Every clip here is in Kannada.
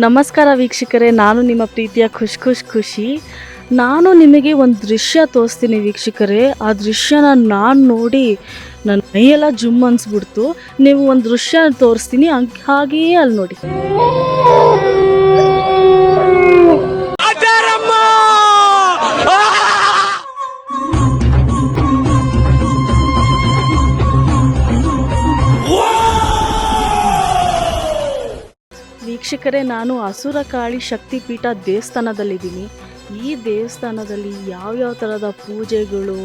ನಮಸ್ಕಾರ ವೀಕ್ಷಕರೇ, ನಾನು ನಿಮ್ಮ ಪ್ರೀತಿಯ ಖುಷಿ. ನಾನು ನಿಮಗೆ ಒಂದು ದೃಶ್ಯ ತೋರಿಸ್ತೀನಿ ವೀಕ್ಷಕರೇ. ಆ ದೃಶ್ಯನ ನಾನು ನೋಡಿ ನನ್ನ ಮೈಯೆಲ್ಲ ಜುಮ್ ಅನ್ಸ್ಬಿಡ್ತು. ನೀವು ಒಂದು ದೃಶ್ಯ ತೋರಿಸ್ತೀನಿ, ಹಾಗೆಯೇ ಅಲ್ಲಿ ನೋಡಿ. ವೀಕ್ಷಕರೇ, ನಾನು ಅಸುರಕಾಳಿ ಶಕ್ತಿಪೀಠ ದೇವಸ್ಥಾನದಲ್ಲಿದ್ದೀನಿ. ಈ ದೇವಸ್ಥಾನದಲ್ಲಿ ಯಾವ್ಯಾವ ಥರದ ಪೂಜೆಗಳು,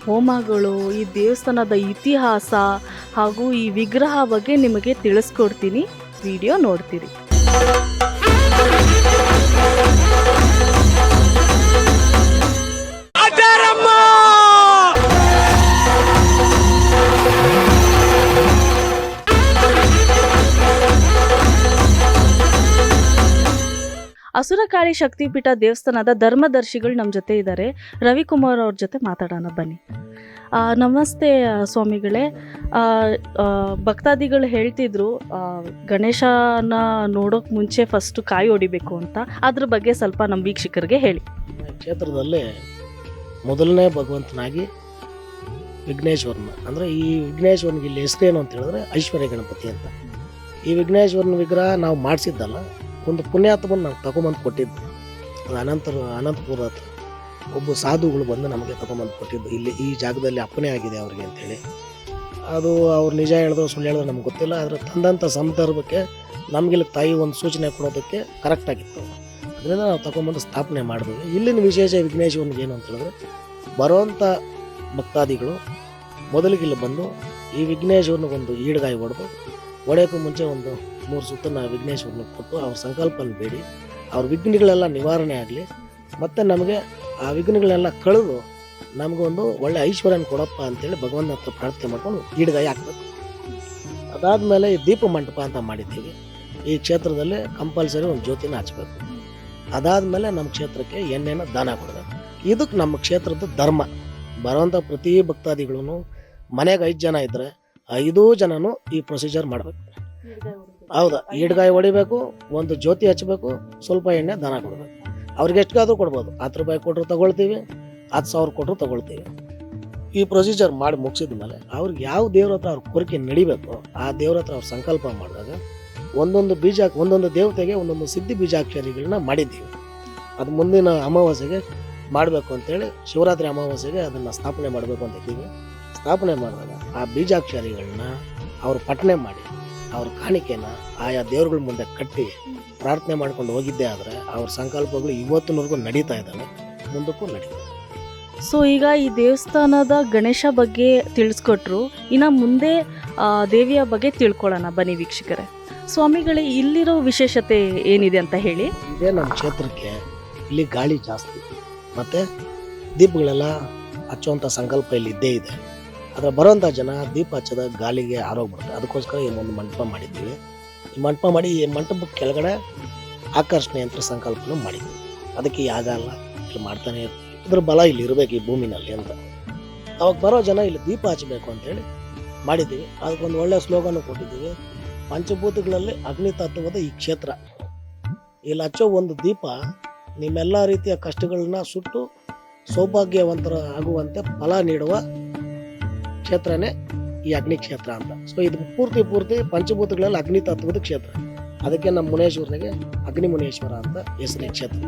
ಹೋಮಗಳು, ಈ ದೇವಸ್ಥಾನದ ಇತಿಹಾಸ ಹಾಗೂ ಈ ವಿಗ್ರಹ ಬಗ್ಗೆ ನಿಮಗೆ ತಿಳಿಸ್ಕೊಡ್ತೀನಿ. ವಿಡಿಯೋ ನೋಡ್ತೀರಿ. ಅಸುರಕಾಳಿ ಶಕ್ತಿಪೀಠ ದೇವಸ್ಥಾನದ ಧರ್ಮದರ್ಶಿಗಳು ನಮ್ಮ ಜೊತೆ ಇದ್ದಾರೆ. ರವಿಕುಮಾರ್ ಅವ್ರ ಜೊತೆ ಮಾತಾಡೋಣ ಬನ್ನಿ. ನಮಸ್ತೆ ಸ್ವಾಮಿಗಳೇ. ಭಕ್ತಾದಿಗಳು ಹೇಳ್ತಿದ್ರು ಗಣೇಶನ ನೋಡೋಕೆ ಮುಂಚೆ ಫಸ್ಟು ಕಾಯಿ ಹೊಡಿಬೇಕು ಅಂತ. ಅದ್ರ ಬಗ್ಗೆ ಸ್ವಲ್ಪ ನಮ್ಮ ವೀಕ್ಷಕರಿಗೆ ಹೇಳಿ. ಕ್ಷೇತ್ರದಲ್ಲಿ ಮೊದಲನೇ ಭಗವಂತನಾಗಿ ವಿಘ್ನೇಶ್ವರನ, ಅಂದರೆ ಈ ವಿಘ್ನೇಶ್ವರನಿಗೆ ಇಲ್ಲಿ ಹೆಸರೇನು ಅಂತ ಹೇಳಿದ್ರೆ ಐಶ್ವರ್ಯ ಗಣಪತಿ ಅಂತ. ಈ ವಿಘ್ನೇಶ್ವರನ ವಿಗ್ರಹ ನಾವು ಮಾಡಿಸಿದ್ದಲ್ಲ, ಒಂದು ಪುಣ್ಯಾತ್ಮನ ನಾವು ತಗೊಂಬಂದು ಕೊಟ್ಟಿದ್ದು. ಅದು ಅನಂತಪುರ ಹತ್ರ ಒಬ್ಬ ಸಾಧುಗಳು ಬಂದು ನಮಗೆ ತಗೊಂಬಂದು ಕೊಟ್ಟಿದ್ದು. ಇಲ್ಲಿ ಈ ಜಾಗದಲ್ಲಿ ಅಪ್ಪನೇ ಆಗಿದೆ ಅವ್ರಿಗೆ ಅಂಥೇಳಿ. ಅದು ಅವ್ರು ನಿಜ ಹೇಳಿದ್ರು ಸುಳ್ಳು ಹೇಳಿದ್ರು ನಮ್ಗೆ ಗೊತ್ತಿಲ್ಲ. ಆದರೆ ತಂದಂಥ ಸಂದರ್ಭಕ್ಕೆ ನಮಗಿಲ್ಲಿ ತಾಯಿ ಒಂದು ಸೂಚನೆ ಕೊಡೋದಕ್ಕೆ ಕರೆಕ್ಟಾಗಿತ್ತು. ಅದರಿಂದ ನಾವು ತಗೊಂಬಂದು ಸ್ಥಾಪನೆ ಮಾಡಿದ್ವಿ. ಇಲ್ಲಿನ ವಿಶೇಷ ವಿಘ್ನೇಶ್ವರನಿಗೆ ಏನು ಅಂತ ಹೇಳಿದ್ರೆ, ಬರೋವಂಥ ಭಕ್ತಾದಿಗಳು ಮೊದಲಿಗೆ ಇಲ್ಲಿ ಬಂದು ಈ ವಿಘ್ನೇಶ್ವರನಿಗೊಂದು ಈಡ್ಗಾಯಿ ಹೊಡೆಯೋಕ್ಕೂ ಮುಂಚೆ ಒಂದು 3 ಸುತ್ತನ್ನು ವಿಘ್ನೇಶ್ವರನಿಗೆ ಕೊಟ್ಟು ಅವ್ರ ಸಂಕಲ್ಪನ ಬೇಡಿ ಅವ್ರ ವಿಘ್ನಗಳೆಲ್ಲ ನಿವಾರಣೆ ಆಗಲಿ, ಮತ್ತು ನಮಗೆ ಆ ವಿಘ್ನಗಳೆಲ್ಲ ಕಳೆದು ನಮಗೊಂದು ಒಳ್ಳೆ ಐಶ್ವರ್ಯನ ಕೊಡಪ್ಪ ಅಂತೇಳಿ ಭಗವಂತನ ಹತ್ರ ಪ್ರಾರ್ಥನೆ ಮಾಡ್ಕೊಂಡು ಈಡ್ಗಾಯಿ ಹಾಕ್ಬೇಕು. ಅದಾದಮೇಲೆ ಈ ದೀಪ ಮಂಟಪ ಅಂತ ಮಾಡಿದ್ದೀವಿ. ಈ ಕ್ಷೇತ್ರದಲ್ಲಿ ಕಂಪಲ್ಸರಿ ಒಂದು ಜ್ಯೋತಿನ ಹಚ್ಬೇಕು. ಅದಾದಮೇಲೆ ನಮ್ಮ ಕ್ಷೇತ್ರಕ್ಕೆ ಎಣ್ಣೆನ ದಾನ ಕೊಡಬೇಕು. ಇದಕ್ಕೆ ನಮ್ಮ ಕ್ಷೇತ್ರದ ಧರ್ಮ. ಬರೋವಂಥ ಪ್ರತಿ ಭಕ್ತಾದಿಗಳು ಮನೆಗೆ 5 ಜನ ಇದ್ದರೆ 5 ಜನನೂ ಈ ಪ್ರೊಸೀಜರ್ ಮಾಡಬೇಕು. ಹೌದಾ, ಈಡ್ಗಾಯಿ ಹೊಡಿಬೇಕು, ಒಂದು ಜ್ಯೋತಿ ಹಚ್ಚಬೇಕು, ಸ್ವಲ್ಪ ಎಣ್ಣೆ ದಾನ ಕೊಡಬೇಕು. ಅವ್ರಿಗೆ ಎಷ್ಟಾದರೂ ಕೊಡ್ಬೋದು. 10 ರೂಪಾಯಿ ಕೊಟ್ಟರು ತಗೊಳ್ತೀವಿ, 10,000 ಕೊಟ್ಟರು ತಗೊಳ್ತೀವಿ. ಈ ಪ್ರೊಸೀಜರ್ ಮಾಡಿ ಮುಗಿಸಿದ ಮೇಲೆ ಅವ್ರಿಗೆ ಯಾವ ದೇವ್ರ ಹತ್ರ ಅವ್ರ ಕೋರಿಕೆ ನಡಿಬೇಕು ಆ ದೇವ್ರ ಹತ್ರ ಅವ್ರು ಸಂಕಲ್ಪ ಮಾಡಿದಾಗ ಒಂದೊಂದು ದೇವತೆಗೆ ಒಂದೊಂದು ಸಿದ್ಧಿ ಬೀಜಾಕ್ಷರಿಗಳನ್ನ ಮಾಡಿದ್ದೀವಿ. ಅದು ಮುಂದಿನ ಅಮಾವಾಸ್ಯೆಗೆ ಮಾಡಬೇಕು ಅಂತೇಳಿ, ಶಿವರಾತ್ರಿ ಅಮಾವಾಸ್ಯೆಗೆ ಅದನ್ನು ಸ್ಥಾಪನೆ ಮಾಡಬೇಕು ಅಂತ ಇದ್ದೀವಿ. ಸ್ಥಾಪನೆ ಮಾಡಿದಾಗ ಆ ಬೀಜಾಕ್ಷರಿಗಳನ್ನ ಅವ್ರು ಪಠನೆ ಮಾಡಿ ಅವ್ರ ಕಾಣಿಕೆನ ಆಯಾ ದೇವ್ರಗಳ ಮುಂದೆ ಕಟ್ಟಿ ಪ್ರಾರ್ಥನೆ ಮಾಡ್ಕೊಂಡು ಹೋಗಿದ್ದೇ ಆದರೆ ಅವ್ರ ಸಂಕಲ್ಪಗಳು ಇವತ್ತಿನವರೆಗೂ ನಡೀತಾ ಇದ್ದಾವೆ, ಮುಂದಕ್ಕೂ ನಡೀತವೆ. ಸೊ ಈಗ ಈ ದೇವಸ್ಥಾನದ ಗಣೇಶ ಬಗ್ಗೆ ತಿಳಿಸ್ಕೊಟ್ರು. ಇನ್ನು ಮುಂದೆ ದೇವಿಯ ಬಗ್ಗೆ ತಿಳ್ಕೊಳ್ಳೋಣ ಬನ್ನಿ ವೀಕ್ಷಕರೇ. ಸ್ವಾಮಿಗಳೇ, ಇಲ್ಲಿರೋ ವಿಶೇಷತೆ ಏನಿದೆ ಅಂತ ಹೇಳಿ. ಇದೇ ನಮ್ಮ ಕ್ಷೇತ್ರಕ್ಕೆ ಇಲ್ಲಿ ಗಾಳಿ ಜಾಸ್ತಿ, ಮತ್ತು ದೀಪಗಳೆಲ್ಲ ಹಚ್ಚುವಂಥ ಸಂಕಲ್ಪ ಇಲ್ಲಿ ಇದ್ದೇ ಇದೆ. ಆದರೆ ಬರೋವಂಥ ಜನ ದೀಪ ಹಚ್ಚದ ಗಾಳಿಗೆ ಆರೋಗ್ಬಿಡುತ್ತೆ. ಅದಕ್ಕೋಸ್ಕರ ಈ ಒಂದು ಮಂಟಪ ಮಾಡಿದ್ದೀವಿ. ಈ ಮಂಟಪ ಮಾಡಿ ಈ ಮಂಟಪಕ್ಕೆ ಕೆಳಗಡೆ ಆಕರ್ಷಣೆ ಯಂತ್ರ ಸಂಕಲ್ಪನೂ ಮಾಡಿದ್ದೀವಿ. ಅದಕ್ಕೆ ಯಾಗ ಎಲ್ಲ ಇಲ್ಲಿ ಮಾಡ್ತಾನೆ ಇರ್ತೀವಿ. ಇದ್ರ ಬಲ ಇಲ್ಲಿ ಇರಬೇಕು ಈ ಭೂಮಿನಲ್ಲಿ ಅಂತ. ಅವಾಗ ಬರೋ ಜನ ಇಲ್ಲಿ ದೀಪ ಹಚ್ಚಬೇಕು ಅಂತೇಳಿ ಮಾಡಿದ್ದೀವಿ. ಅದಕ್ಕೊಂದು ಒಳ್ಳೆಯ ಸ್ಲೋಗನ್ನು ಕೊಟ್ಟಿದ್ದೀವಿ. ಪಂಚಭೂತಗಳಲ್ಲಿ ಅಗ್ನಿ ತತ್ವದ ಈ ಕ್ಷೇತ್ರ. ಇಲ್ಲಿ ಹಚ್ಚೋ ಒಂದು ದೀಪ ನಿಮ್ಮೆಲ್ಲ ರೀತಿಯ ಕಷ್ಟಗಳನ್ನ ಸುಟ್ಟು ಸೌಭಾಗ್ಯವಂತರ ಆಗುವಂತೆ ಫಲ ನೀಡುವ ಕ್ಷೇತ್ರನೇ ಈ ಅಗ್ನಿ ಕ್ಷೇತ್ರ ಅಂತ. ಸೊ ಇದು ಪೂರ್ತಿ ಪಂಚಭೂತಗಳಲ್ಲಿ ಅಗ್ನಿ ತತ್ವದ ಕ್ಷೇತ್ರ. ಅದಕ್ಕೆ ನಮ್ಮ ಮುನೇಶ್ವರನಿಗೆ ಅಗ್ನಿ ಮುನೇಶ್ವರ ಅಂತ ಹೆಸರು ಕ್ಷೇತ್ರ.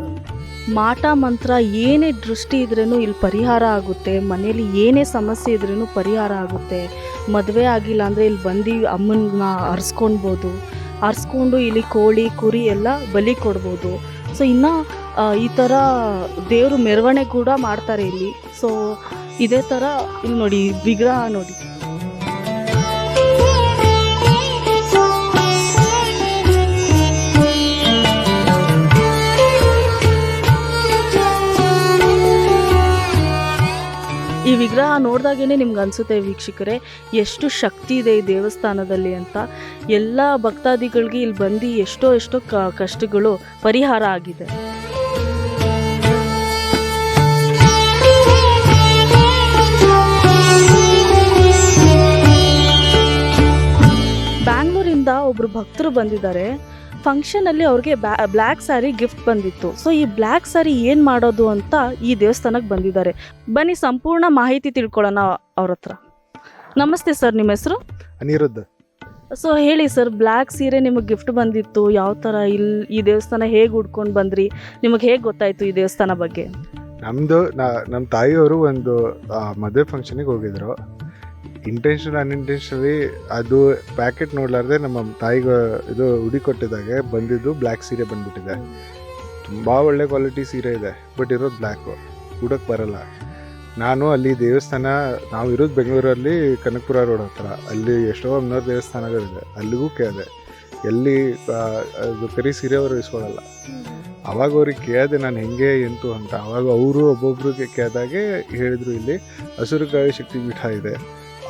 ಮಾಟ ಮಂತ್ರ ಏನೇ ದೃಷ್ಟಿ ಇದ್ರೂ ಇಲ್ಲಿ ಪರಿಹಾರ ಆಗುತ್ತೆ. ಮನೇಲಿ ಏನೇ ಸಮಸ್ಯೆ ಇದ್ರೂ ಪರಿಹಾರ ಆಗುತ್ತೆ. ಮದುವೆ ಆಗಿಲ್ಲ ಅಂದರೆ ಇಲ್ಲಿ ಬಂದು ಅಮ್ಮನ ಹರಿಸ್ಕೊಂಡು ಇಲ್ಲಿ ಕೋಳಿ ಕುರಿ ಎಲ್ಲ ಬಲಿ ಕೊಡ್ಬೋದು. ಸೊ ಇನ್ನು ಈ ಥರ ದೇವರು ಮೆರವಣಿಗೆ ಕೂಡ ಮಾಡ್ತಾರೆ ಇಲ್ಲಿ. ಸೊ ಇದೇ ಥರ ಇಲ್ಲಿ ನೋಡಿ ವಿಗ್ರಹ ನೋಡಿ. ಈ ವಿಗ್ರಹ ನೋಡಿದಾಗೇ ನಿಮ್ಗೆ ಅನಿಸುತ್ತೆ ವೀಕ್ಷಕರೇ, ಎಷ್ಟು ಶಕ್ತಿ ಇದೆ ಈ ದೇವಸ್ಥಾನದಲ್ಲಿ ಅಂತ. ಎಲ್ಲ ಭಕ್ತಾದಿಗಳಿಗೆ ಇಲ್ಲಿ ಬಂದು ಎಷ್ಟೋ ಕಷ್ಟಗಳು ಪರಿಹಾರ ಆಗಿದೆ. ಒಬ್ಬರು ಭಕ್ತರು ಬಂದಿದ್ದಾರೆ. ಫಂಕ್ಷನಲ್ಲಿ ಅವ್ರಿಗೆ ಬ್ಲ್ಯಾಕ್ ಸ್ಯಾರಿ ಗಿಫ್ಟ್ ಬಂದಿತ್ತು. ಸೊ ಈ ಬ್ಲ್ಯಾಕ್ ಸ್ಯಾರಿ ಏನು ಮಾಡೋದು ಅಂತ ಈ ದೇವಸ್ಥಾನಕ್ಕೆ ಬಂದಿದ್ದಾರೆ. ಬನ್ನಿ ಸಂಪೂರ್ಣ ಮಾಹಿತಿ ತಿಳ್ಕೊಳ್ಳೋಣ ಅವ್ರ ಹತ್ರ. ನಮಸ್ತೆ ಸರ್, ನಿಮ್ಮ ಹೆಸರು? ಅನಿರುದ್ಧ. ಸೊ ಹೇಳಿ ಸರ್, ಬ್ಲ್ಯಾಕ್ ಸೀರೆ ನಿಮಗೆ ಗಿಫ್ಟ್ ಬಂದಿತ್ತು, ಯಾವ ಥರ ಈ ದೇವಸ್ಥಾನ ಹೇಗೆ ಉಡ್ಕೊಂಡು ಬಂದ್ರಿ, ನಿಮಗೆ ಹೇಗೆ ಗೊತ್ತಾಯಿತು ಈ ದೇವಸ್ಥಾನ ಬಗ್ಗೆ? ನಮ್ಮ ತಾಯಿಯವರು ಒಂದು ಮದುವೆ ಫಂಕ್ಷನಿಗೆ ಹೋಗಿದ್ರು. ಅನ್ಇಂಟೆನ್ಷನಲಿ ಅದು ಪ್ಯಾಕೆಟ್ ನೋಡ್ಲಾರ್ದೆ ನಮ್ಮ ತಾಯಿಗೆ ಇದು ಉಡಿ ಕೊಟ್ಟಿದ್ದಾಗೆ ಬಂದಿದ್ದು ಬ್ಲ್ಯಾಕ್ ಸೀರೆ ಬಂದ್ಬಿಟ್ಟಿದೆ. ತುಂಬ ಒಳ್ಳೆ ಕ್ವಾಲಿಟಿ ಸೀರೆ ಇದೆ, ಬಟ್ ಇರೋದು ಬ್ಲ್ಯಾಕು, ಉಡೋಕ್ಕೆ ಬರಲ್ಲ. ನಾನು ಅಲ್ಲಿ ದೇವಸ್ಥಾನ, ನಾವು ಇರೋದು ಬೆಂಗಳೂರಲ್ಲಿ ಕನಕಪುರ ರೋಡ್ ಹತ್ರ, ಅಲ್ಲಿ ಎಷ್ಟೋ ಒಂದೂರು ದೇವಸ್ಥಾನಗಳಿದೆ, ಅಲ್ಲಿಗೂ ಕೇಳಿದೆ ಎಲ್ಲಿ ಅದು ಕರಿ ಸೀರೆ ಅವರು ಇಸ್ಕೊಳ್ಳಲ್ಲ. ಅವಾಗ ಅವ್ರಿಗೆ ಕೇಳಿದೆ ನಾನು ಹೆಂಗೆ ಎಂತು ಅಂತ. ಅವಾಗ ಅವರು ಒಬ್ಬೊಬ್ರಿಗೆ ಕೇಳಿದಾಗೆ ಹೇಳಿದರು, ಇಲ್ಲಿ ಹಸುರುಗಾಳಿ ಶಕ್ತಿ ಪೀಠ ಇದೆ,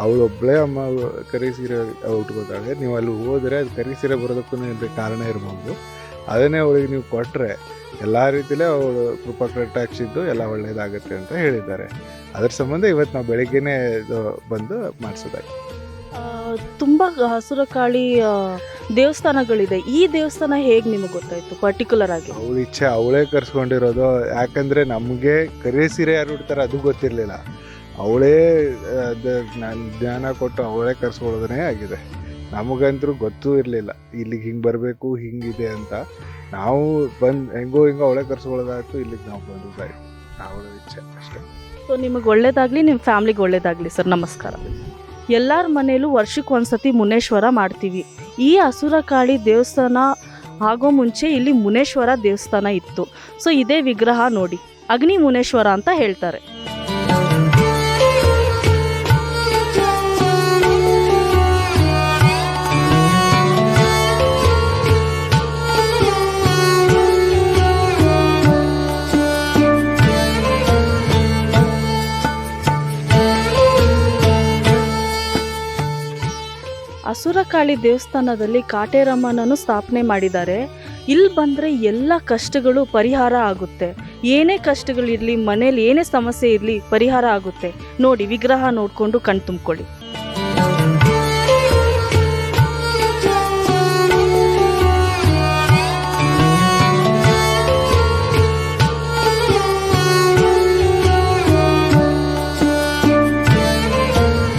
ಅವಳು ಒಬ್ಬಳೇ ಅಮ್ಮ ಕರಿ ಸೀರೆ ಉಟ್ಕೋತಾಳೆ, ನೀವು ಅಲ್ಲಿ ಹೋದರೆ ಅದು ಕರಿ ಸೀರೆ ಬರೋದಕ್ಕೂ ಏನಾರ ಕಾರಣ ಇರ್ಬೋದು, ಅದನ್ನೇ ಅವಳಿಗೆ ನೀವು ಕೊಟ್ಟರೆ ಎಲ್ಲ ರೀತಿಲೇ ಅವಳು ಕೃಪಾ ಕಟಾಕ್ಷಿದ್ದು ಎಲ್ಲ ಒಳ್ಳೆಯದಾಗುತ್ತೆ ಅಂತ ಹೇಳಿದ್ದಾರೆ. ಅದರ ಸಂಬಂಧ ಇವತ್ತು ನಾವು ಬೆಳಗ್ಗೆನೇ ಬಂದು ಮಾಡಿಸೋದಾಗಿ. ತುಂಬ ಹಸುರಕಾಳಿ ದೇವಸ್ಥಾನಗಳಿದೆ, ಈ ದೇವಸ್ಥಾನ ಹೇಗೆ ನಿಮಗೆ ಗೊತ್ತಾಯಿತು ಪರ್ಟಿಕ್ಯುಲರ್ ಆಗಿ? ಅವಳ ಇಚ್ಛೆ, ಅವಳೇ ಕರ್ಸ್ಕೊಂಡಿರೋದು. ಯಾಕಂದರೆ ನಮಗೆ ಕರಿ ಸೀರೆ ಯಾರು ಉಡ್ತಾರೆ ಅದು ಗೊತ್ತಿರಲಿಲ್ಲ. ಅವಳೇ ಜ್ಞಾನ ಕೊಟ್ಟು ಅವಳೇ ಕರ್ಸ್ಕೊಳ್ಳೋದನ್ನೇ ಆಗಿದೆ. ನಮಗಂತೂ ಗೊತ್ತೂ ಇರಲಿಲ್ಲ ಇಲ್ಲಿಗೆ ಹಿಂಗೆ ಬರಬೇಕು, ಹಿಂಗಿದೆ ಅಂತ. ನಾವು ಹೆಂಗೋ ಅವಳೇ ಕರ್ಸ್ಕೊಳ್ಳೋದಾಯ್ತು, ಇಲ್ಲಿಗೆ ನಾವು ಬಂದಿದ್ದಾಯ್ತು. ಅವಳ ಇಚ್ಛೆ ಅಷ್ಟೇ. ಸೊ ನಿಮಗೆ ಒಳ್ಳೇದಾಗಲಿ, ನಿಮ್ಮ ಫ್ಯಾಮ್ಲಿಗೆ ಒಳ್ಳೇದಾಗಲಿ ಸರ್. ನಮಸ್ಕಾರ. ಎಲ್ಲರ ಮನೇಲೂ ವರ್ಷಕ್ಕೆ ಒಂದ್ಸತಿ ಮುನೇಶ್ವರ ಮಾಡ್ತೀವಿ. ಈ ಹಸುರಕಾಳಿ ದೇವಸ್ಥಾನ ಆಗೋ ಮುಂಚೆ ಇಲ್ಲಿ ಮುನೇಶ್ವರ ದೇವಸ್ಥಾನ ಇತ್ತು. ಸೊ ಇದೇ ವಿಗ್ರಹ ನೋಡಿ, ಅಗ್ನಿ ಮುನೇಶ್ವರ ಅಂತ ಹೇಳ್ತಾರೆ. ಹಸುರಕಾಳಿ ದೇವಸ್ಥಾನದಲ್ಲಿ ಕಾಟೇರಮ್ಮನನ್ನು ಸ್ಥಾಪನೆ ಮಾಡಿದ್ದಾರೆ. ಇಲ್ಲಿ ಬಂದರೆ ಎಲ್ಲ ಕಷ್ಟಗಳು ಪರಿಹಾರ ಆಗುತ್ತೆ. ಏನೇ ಕಷ್ಟಗಳಿರಲಿ, ಮನೇಲಿ ಏನೇ ಸಮಸ್ಯೆ ಇರಲಿ, ಪರಿಹಾರ ಆಗುತ್ತೆ. ನೋಡಿ, ವಿಗ್ರಹ ನೋಡಿಕೊಂಡು ಕಣ್ ತುಂಬಿಕೊಳ್ಳಿ.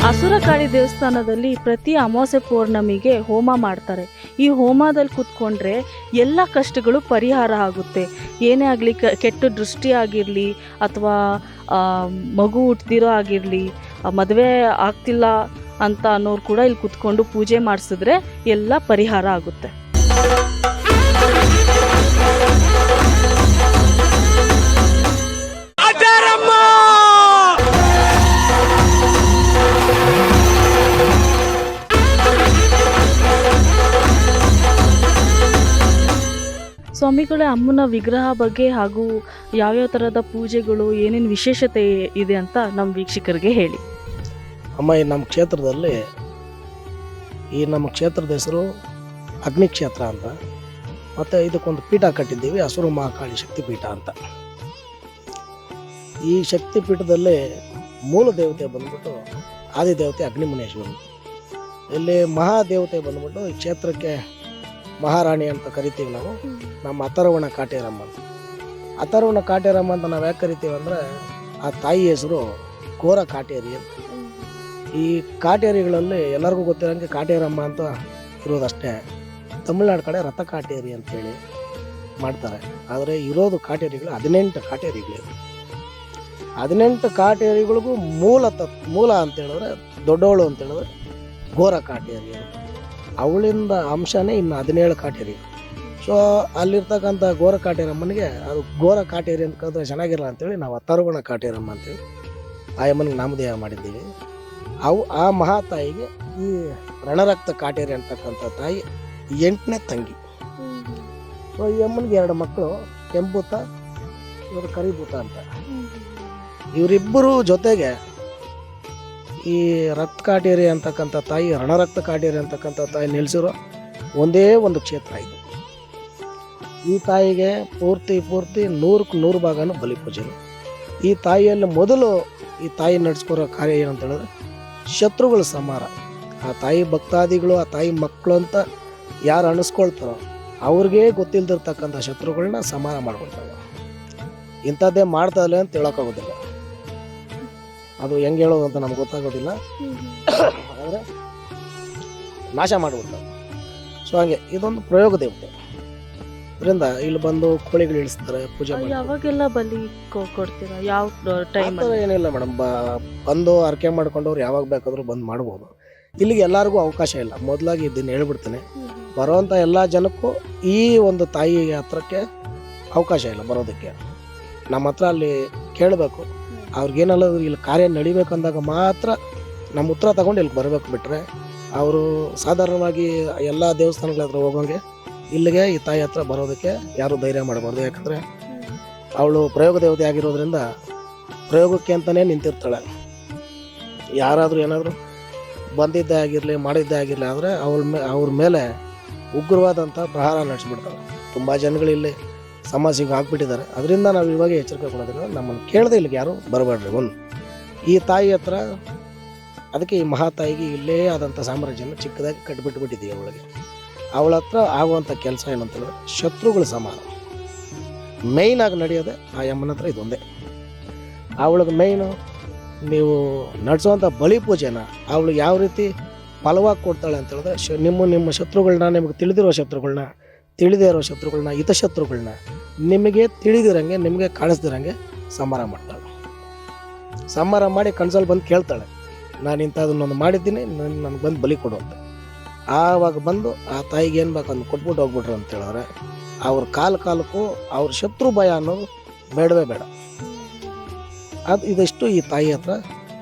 ಹಸುರಕಾಳಿ ದೇವಸ್ಥಾನದಲ್ಲಿ ಪ್ರತಿ ಅಮಾವಾಸ್ಯೆ ಪೌರ್ಣಮಿಗೆ ಹೋಮ ಮಾಡ್ತಾರೆ. ಈ ಹೋಮದಲ್ಲಿ ಕೂತ್ಕೊಂಡ್ರೆ ಎಲ್ಲ ಕಷ್ಟಗಳು ಪರಿಹಾರ ಆಗುತ್ತೆ. ಏನೇ ಆಗಲಿ, ಕೆಟ್ಟ ದೃಷ್ಟಿ ಆಗಿರಲಿ, ಅಥವಾ ಮಗು ಹುಟ್ಟದಿರೋ ಆಗಿರಲಿ, ಮದುವೆ ಆಗ್ತಿಲ್ಲ ಅಂತ ಅನ್ನೋರು ಕೂಡ ಇಲ್ಲಿ ಕೂತ್ಕೊಂಡು ಪೂಜೆ ಮಾಡಿಸಿದ್ರೆ ಎಲ್ಲ ಪರಿಹಾರ ಆಗುತ್ತೆ. ಸ್ವಾಮಿಗಳೇ, ಅಮ್ಮನ ವಿಗ್ರಹ ಬಗ್ಗೆ ಹಾಗೂ ಯಾವ್ಯಾವ ಥರದ ಪೂಜೆಗಳು, ಏನೇನು ವಿಶೇಷತೆ ಇದೆ ಅಂತ ನಮ್ಮ ವೀಕ್ಷಕರಿಗೆ ಹೇಳಿ. ಅಮ್ಮ, ಈ ನಮ್ಮ ಕ್ಷೇತ್ರದಲ್ಲಿ, ಈ ನಮ್ಮ ಕ್ಷೇತ್ರದ ಹೆಸರು ಅಗ್ನಿ ಕ್ಷೇತ್ರ ಅಂತ. ಮತ್ತು ಇದಕ್ಕೊಂದು ಪೀಠ ಕಟ್ಟಿದ್ದೀವಿ, ಹಸುರು ಮಹಾಕಾಳಿ ಶಕ್ತಿ ಪೀಠ ಅಂತ. ಈ ಶಕ್ತಿ ಪೀಠದಲ್ಲಿ ಮೂಲ ದೇವತೆ ಬಂದ್ಬಿಟ್ಟು ಆದಿದೇವತೆ ಅಗ್ನಿಮುನೇಶ್ವರಿ. ಇಲ್ಲಿ ಮಹಾದೇವತೆ ಬಂದ್ಬಿಟ್ಟು ಈ ಕ್ಷೇತ್ರಕ್ಕೆ ಮಹಾರಾಣಿ ಅಂತ ಕರಿತೀವಿ ನಾವು. ನಮ್ಮ ಅಥರ್ವಣ ಕಾಟೇರಮ್ಮ ಅಂತ. ಅಥರ್ವಣ ಕಾಟೇರಮ್ಮ ಅಂತ ನಾವು ಯಾಕೆ ಕರಿತೀವಿ ಅಂದರೆ, ಆ ತಾಯಿ ಹೆಸರು ಘೋರ ಕಾಟೇರಿ ಅಂತ. ಈ ಕಾಟೇರಿಗಳಲ್ಲಿ ಎಲ್ಲರಿಗೂ ಗೊತ್ತಿರೋಂಗೆ ಕಾಟೇರಮ್ಮ ಅಂತ ಇರೋದಷ್ಟೇ. ತಮಿಳ್ನಾಡು ಕಡೆ ರಥ ಕಾಟೇರಿ ಅಂತೇಳಿ ಮಾಡ್ತಾರೆ. ಆದರೆ ಇರೋದು ಕಾಟೇರಿಗಳು 18 ಕಾಟೇರಿಗಳಿವೆ. 18 ಕಾಟೇರಿಗಳಿಗೂ ಮೂಲ ಅಂತ ಹೇಳಿದ್ರೆ, ದೊಡ್ಡವಳು ಅಂತ ಹೇಳಿದ್ರೆ ಘೋರ ಕಾಟೇರಿ ಅಂತ. ಅವಳಿಂದ ಅಂಶನೇ ಇನ್ನು 17 ಕಾಟೇರಿ. ಸೊ ಅಲ್ಲಿರ್ತಕ್ಕಂಥ ಘೋರ ಕಾಟೇರಮ್ಮನಿಗೆ ಅದು ಘೋರ ಕಾಟೇರಿ ಅಂತ ಕರೆದ್ರೆ ಚೆನ್ನಾಗಿರಲ್ಲ ಅಂತೇಳಿ ನಾವು ಅಥರ್ವಣ ಕಾಟೇರಮ್ಮ ಅಂತೇಳಿ ಆ ಅಮ್ಮನಿಗೆ ನಾಮಧೇಯ ಮಾಡಿದ್ದೀವಿ. ಆ ಮಹಾತಾಯಿಗೆ ಈ ರಣರಕ್ತ ಕಾಟೇರಿ ಅಂತಕ್ಕಂಥ ತಾಯಿ 8ನೇ ತಂಗಿ. ಸೊ ಈ ಅಮ್ಮನಿಗೆ 2 ಮಕ್ಕಳು, ಕೆಂಪೂತ, ಇವರು ಕರಿಭೂತ ಅಂತ. ಇವರಿಬ್ಬರು ಜೊತೆಗೆ ಈ ರಕ್ತ ಕಾಟೇರಿ ಅಂತಕ್ಕಂಥ ತಾಯಿ, ರಣರಕ್ತ ಕಾಟೇರಿ ಅಂತಕ್ಕಂಥ ತಾಯಿ ನೆಲೆಸಿರೋ ಒಂದೇ ಒಂದು ಕ್ಷೇತ್ರ ಇದು. ಈ ತಾಯಿಗೆ ಪೂರ್ತಿ 100ಕ್ಕೆ 100 ಭಾಗನೂ ಬಲಿಪೂಜನೆ. ಈ ತಾಯಿಯಲ್ಲಿ ಮೊದಲು ಈ ತಾಯಿ ನಡೆಸ್ಕೊರೋ ಕಾರ್ಯ ಏನಂತ ಹೇಳಿದ್ರೆ ಶತ್ರುಗಳ ಸಂಹಾರ. ಆ ತಾಯಿ ಭಕ್ತಾದಿಗಳು, ಆ ತಾಯಿ ಮಕ್ಕಳು ಅಂತ ಯಾರು ಅನಿಸ್ಕೊಳ್ತಾರೋ ಅವ್ರಿಗೆ ಗೊತ್ತಿಲ್ದಿರ್ತಕ್ಕಂಥ ಶತ್ರುಗಳನ್ನ ಸಮಾನ ಮಾಡ್ಕೊಳ್ತಾವೆ. ಇಂಥದ್ದೇ ಮಾಡ್ತಾಯಿಲ್ಲ ಅಂತ ಹೇಳೋಕ್ಕಾಗೋದಿಲ್ಲ, ಅದು ಹೆಂಗೆ ಹೇಳೋದು ಅಂತ ನಮ್ಗೆ ಗೊತ್ತಾಗೋದಿಲ್ಲ. ಆದರೆ ನಾಶ ಮಾಡಿಬಿಡ್ತಾರೆ. ಸೊ ಹಾಗೆ ಇದೊಂದು ಪ್ರಯೋಗ ದೇವತೆ. ಇದರಿಂದ ಇಲ್ಲಿ ಬಂದು ಕೋಳಿಗಳು ಇಳಿಸ್ತಾರೆ, ಪೂಜೆ ಮಾಡ್ತಾರೆ. ಯಾವಾಗೆಲ್ಲ ಬಲಿ ಕೊಡ್ತೀರಾ? ಯಾವ ಟೈಮ್? ಆ ಥರ ಏನಿಲ್ಲ ಮೇಡಮ್, ಬಂದು ಅರ್ಕೆ ಮಾಡ್ಕೊಂಡವ್ರು ಯಾವಾಗ ಬೇಕಾದರೂ ಬಂದು ಮಾಡ್ಬೋದು. ಇಲ್ಲಿಗೆ ಎಲ್ಲರಿಗೂ ಅವಕಾಶ ಇಲ್ಲ. ಮೊದಲಾಗಿ ಇದನ್ನು ಹೇಳ್ಬಿಡ್ತೀನಿ, ಬರೋವಂಥ ಎಲ್ಲ ಜನಕ್ಕೂ ಈ ಒಂದು ತಾಯಿ ಹತ್ರಕ್ಕೆ ಅವಕಾಶ ಇಲ್ಲ ಬರೋದಕ್ಕೆ. ನಮ್ಮ ಹತ್ರ ಅಲ್ಲಿ ಕೇಳಬೇಕು, ಅವ್ರಿಗೇನಲ್ಲ ಇಲ್ಲಿ ಕಾರ್ಯ ನಡಿಬೇಕಂದಾಗ ಮಾತ್ರ ನಮ್ಮ ಉತ್ತರ ತಗೊಂಡು ಇಲ್ಲಿ ಬರಬೇಕು. ಬಿಟ್ಟರೆ ಅವರು ಸಾಧಾರಣವಾಗಿ ಎಲ್ಲ ದೇವಸ್ಥಾನಗಳ ಹತ್ರ ಹೋಗೋಂಗೆ ಇಲ್ಲಿಗೆ ಈ ತಾಯಿ ಹತ್ರ ಬರೋದಕ್ಕೆ ಯಾರೂ ಧೈರ್ಯ ಮಾಡಬಾರ್ದು. ಯಾಕಂದರೆ ಅವಳು ಪ್ರಯೋಗ ದೇವತೆ ಆಗಿರೋದ್ರಿಂದ ಪ್ರಯೋಗಕ್ಕೆ ಅಂತಲೇ ನಿಂತಿರ್ತಾಳೆ. ಯಾರಾದರೂ ಏನಾದರೂ ಬಂದಿದ್ದೇ ಆಗಿರಲಿ ಮಾಡಿದ್ದೇ ಆಗಿರಲಿ ಆದರೆ ಅವ್ರ ಮೇಲೆ ಉಗ್ರವಾದಂಥ ಪ್ರಹಾರ ನಡೆಸ್ಬಿಡ್ತಾರೆ. ತುಂಬ ಜನಗಳು ಇಲ್ಲಿ ಸಮಸ್ಯೆಗೆ ಹಾಕ್ಬಿಟ್ಟಿದ್ದಾರೆ. ಅದರಿಂದ ನಾವು ಇವಾಗ ಎಚ್ಚರಿಕೆ ಕೊಡೋದ್ರಿಂದ ನಮ್ಮನ್ನು ಕೇಳದೆ ಇಲ್ಲಿಗೆ ಯಾರು ಬರಬೇಡ್ರಿ. ಒಂದು ಈ ತಾಯಿ ಹತ್ರ, ಅದಕ್ಕೆ ಈ ಮಹಾತಾಯಿಗೆ ಇಲ್ಲೇ ಆದಂಥ ಸಾಮ್ರಾಜ್ಯನ ಚಿಕ್ಕದಾಗಿ ಕಟ್ಟಿಬಿಟ್ಬಿಟ್ಟಿದ್ದೀವಿ ಅವಳಿಗೆ. ಅವಳ ಹತ್ರ ಆಗುವಂಥ ಕೆಲಸ ಏನಂತಂದರೆ ಶತ್ರುಗಳ ಸಮಾನ ಮೇಯ್ನಾಗಿ ನಡೆಯೋದೆ ಆ ಯಮ್ಮನ ಹತ್ರ ಇದೊಂದೇ. ಅವಳಿಗೆ ಮೇಯ್ನು ನೀವು ನಡೆಸೋವಂಥ ಬಲಿ ಪೂಜೆನ ಅವಳಿಗೆ ಯಾವ ರೀತಿ ಫಲವಾಗಿ ಕೊಡ್ತಾಳೆ ಅಂತ ಹೇಳಿದ್ರೆ, ನಿಮ್ಮ ಶತ್ರುಗಳನ್ನ, ನಿಮಗೆ ತಿಳಿದಿರೋ ಶತ್ರುಗಳನ್ನ, ತಿಳಿದೇ ಇರೋ ಶತ್ರುಗಳನ್ನ, ಹಿತಶತ್ರುಗಳನ್ನ ನಿಮಗೆ ತಿಳಿದಿರಂಗೆ, ನಿಮಗೆ ಕಾಣಿಸ್ದಿರಂಗೆ ಸಂಹಾರ ಮಾಡ್ತಾಳೆ. ಸಂಹಾರ ಮಾಡಿ ಕನ್ಸಲ್ಲಿ ಬಂದು ಕೇಳ್ತಾಳೆ, ನಾನು ಇಂಥದನ್ನೊಂದು ಮಾಡಿದ್ದೀನಿ, ನನಗೆ ಬಂದು ಬಲಿ ಕೊಡು ಅಂತ. ಆವಾಗ ಬಂದು ಆ ತಾಯಿಗೆ ಏನು ಬೇಕು ಅದನ್ನು ಕೊಟ್ಬಿಟ್ಟು ಹೋಗ್ಬಿಟ್ರು ಅಂತ ಹೇಳಿದ್ರೆ ಅವ್ರ ಕಾಲಕ್ಕೂ ಅವ್ರ ಶತ್ರು ಭಯ ಅನ್ನೋದು ಬೇಡವೇ ಬೇಡ. ಇದಿಷ್ಟು ಈ ತಾಯಿ ಹತ್ರ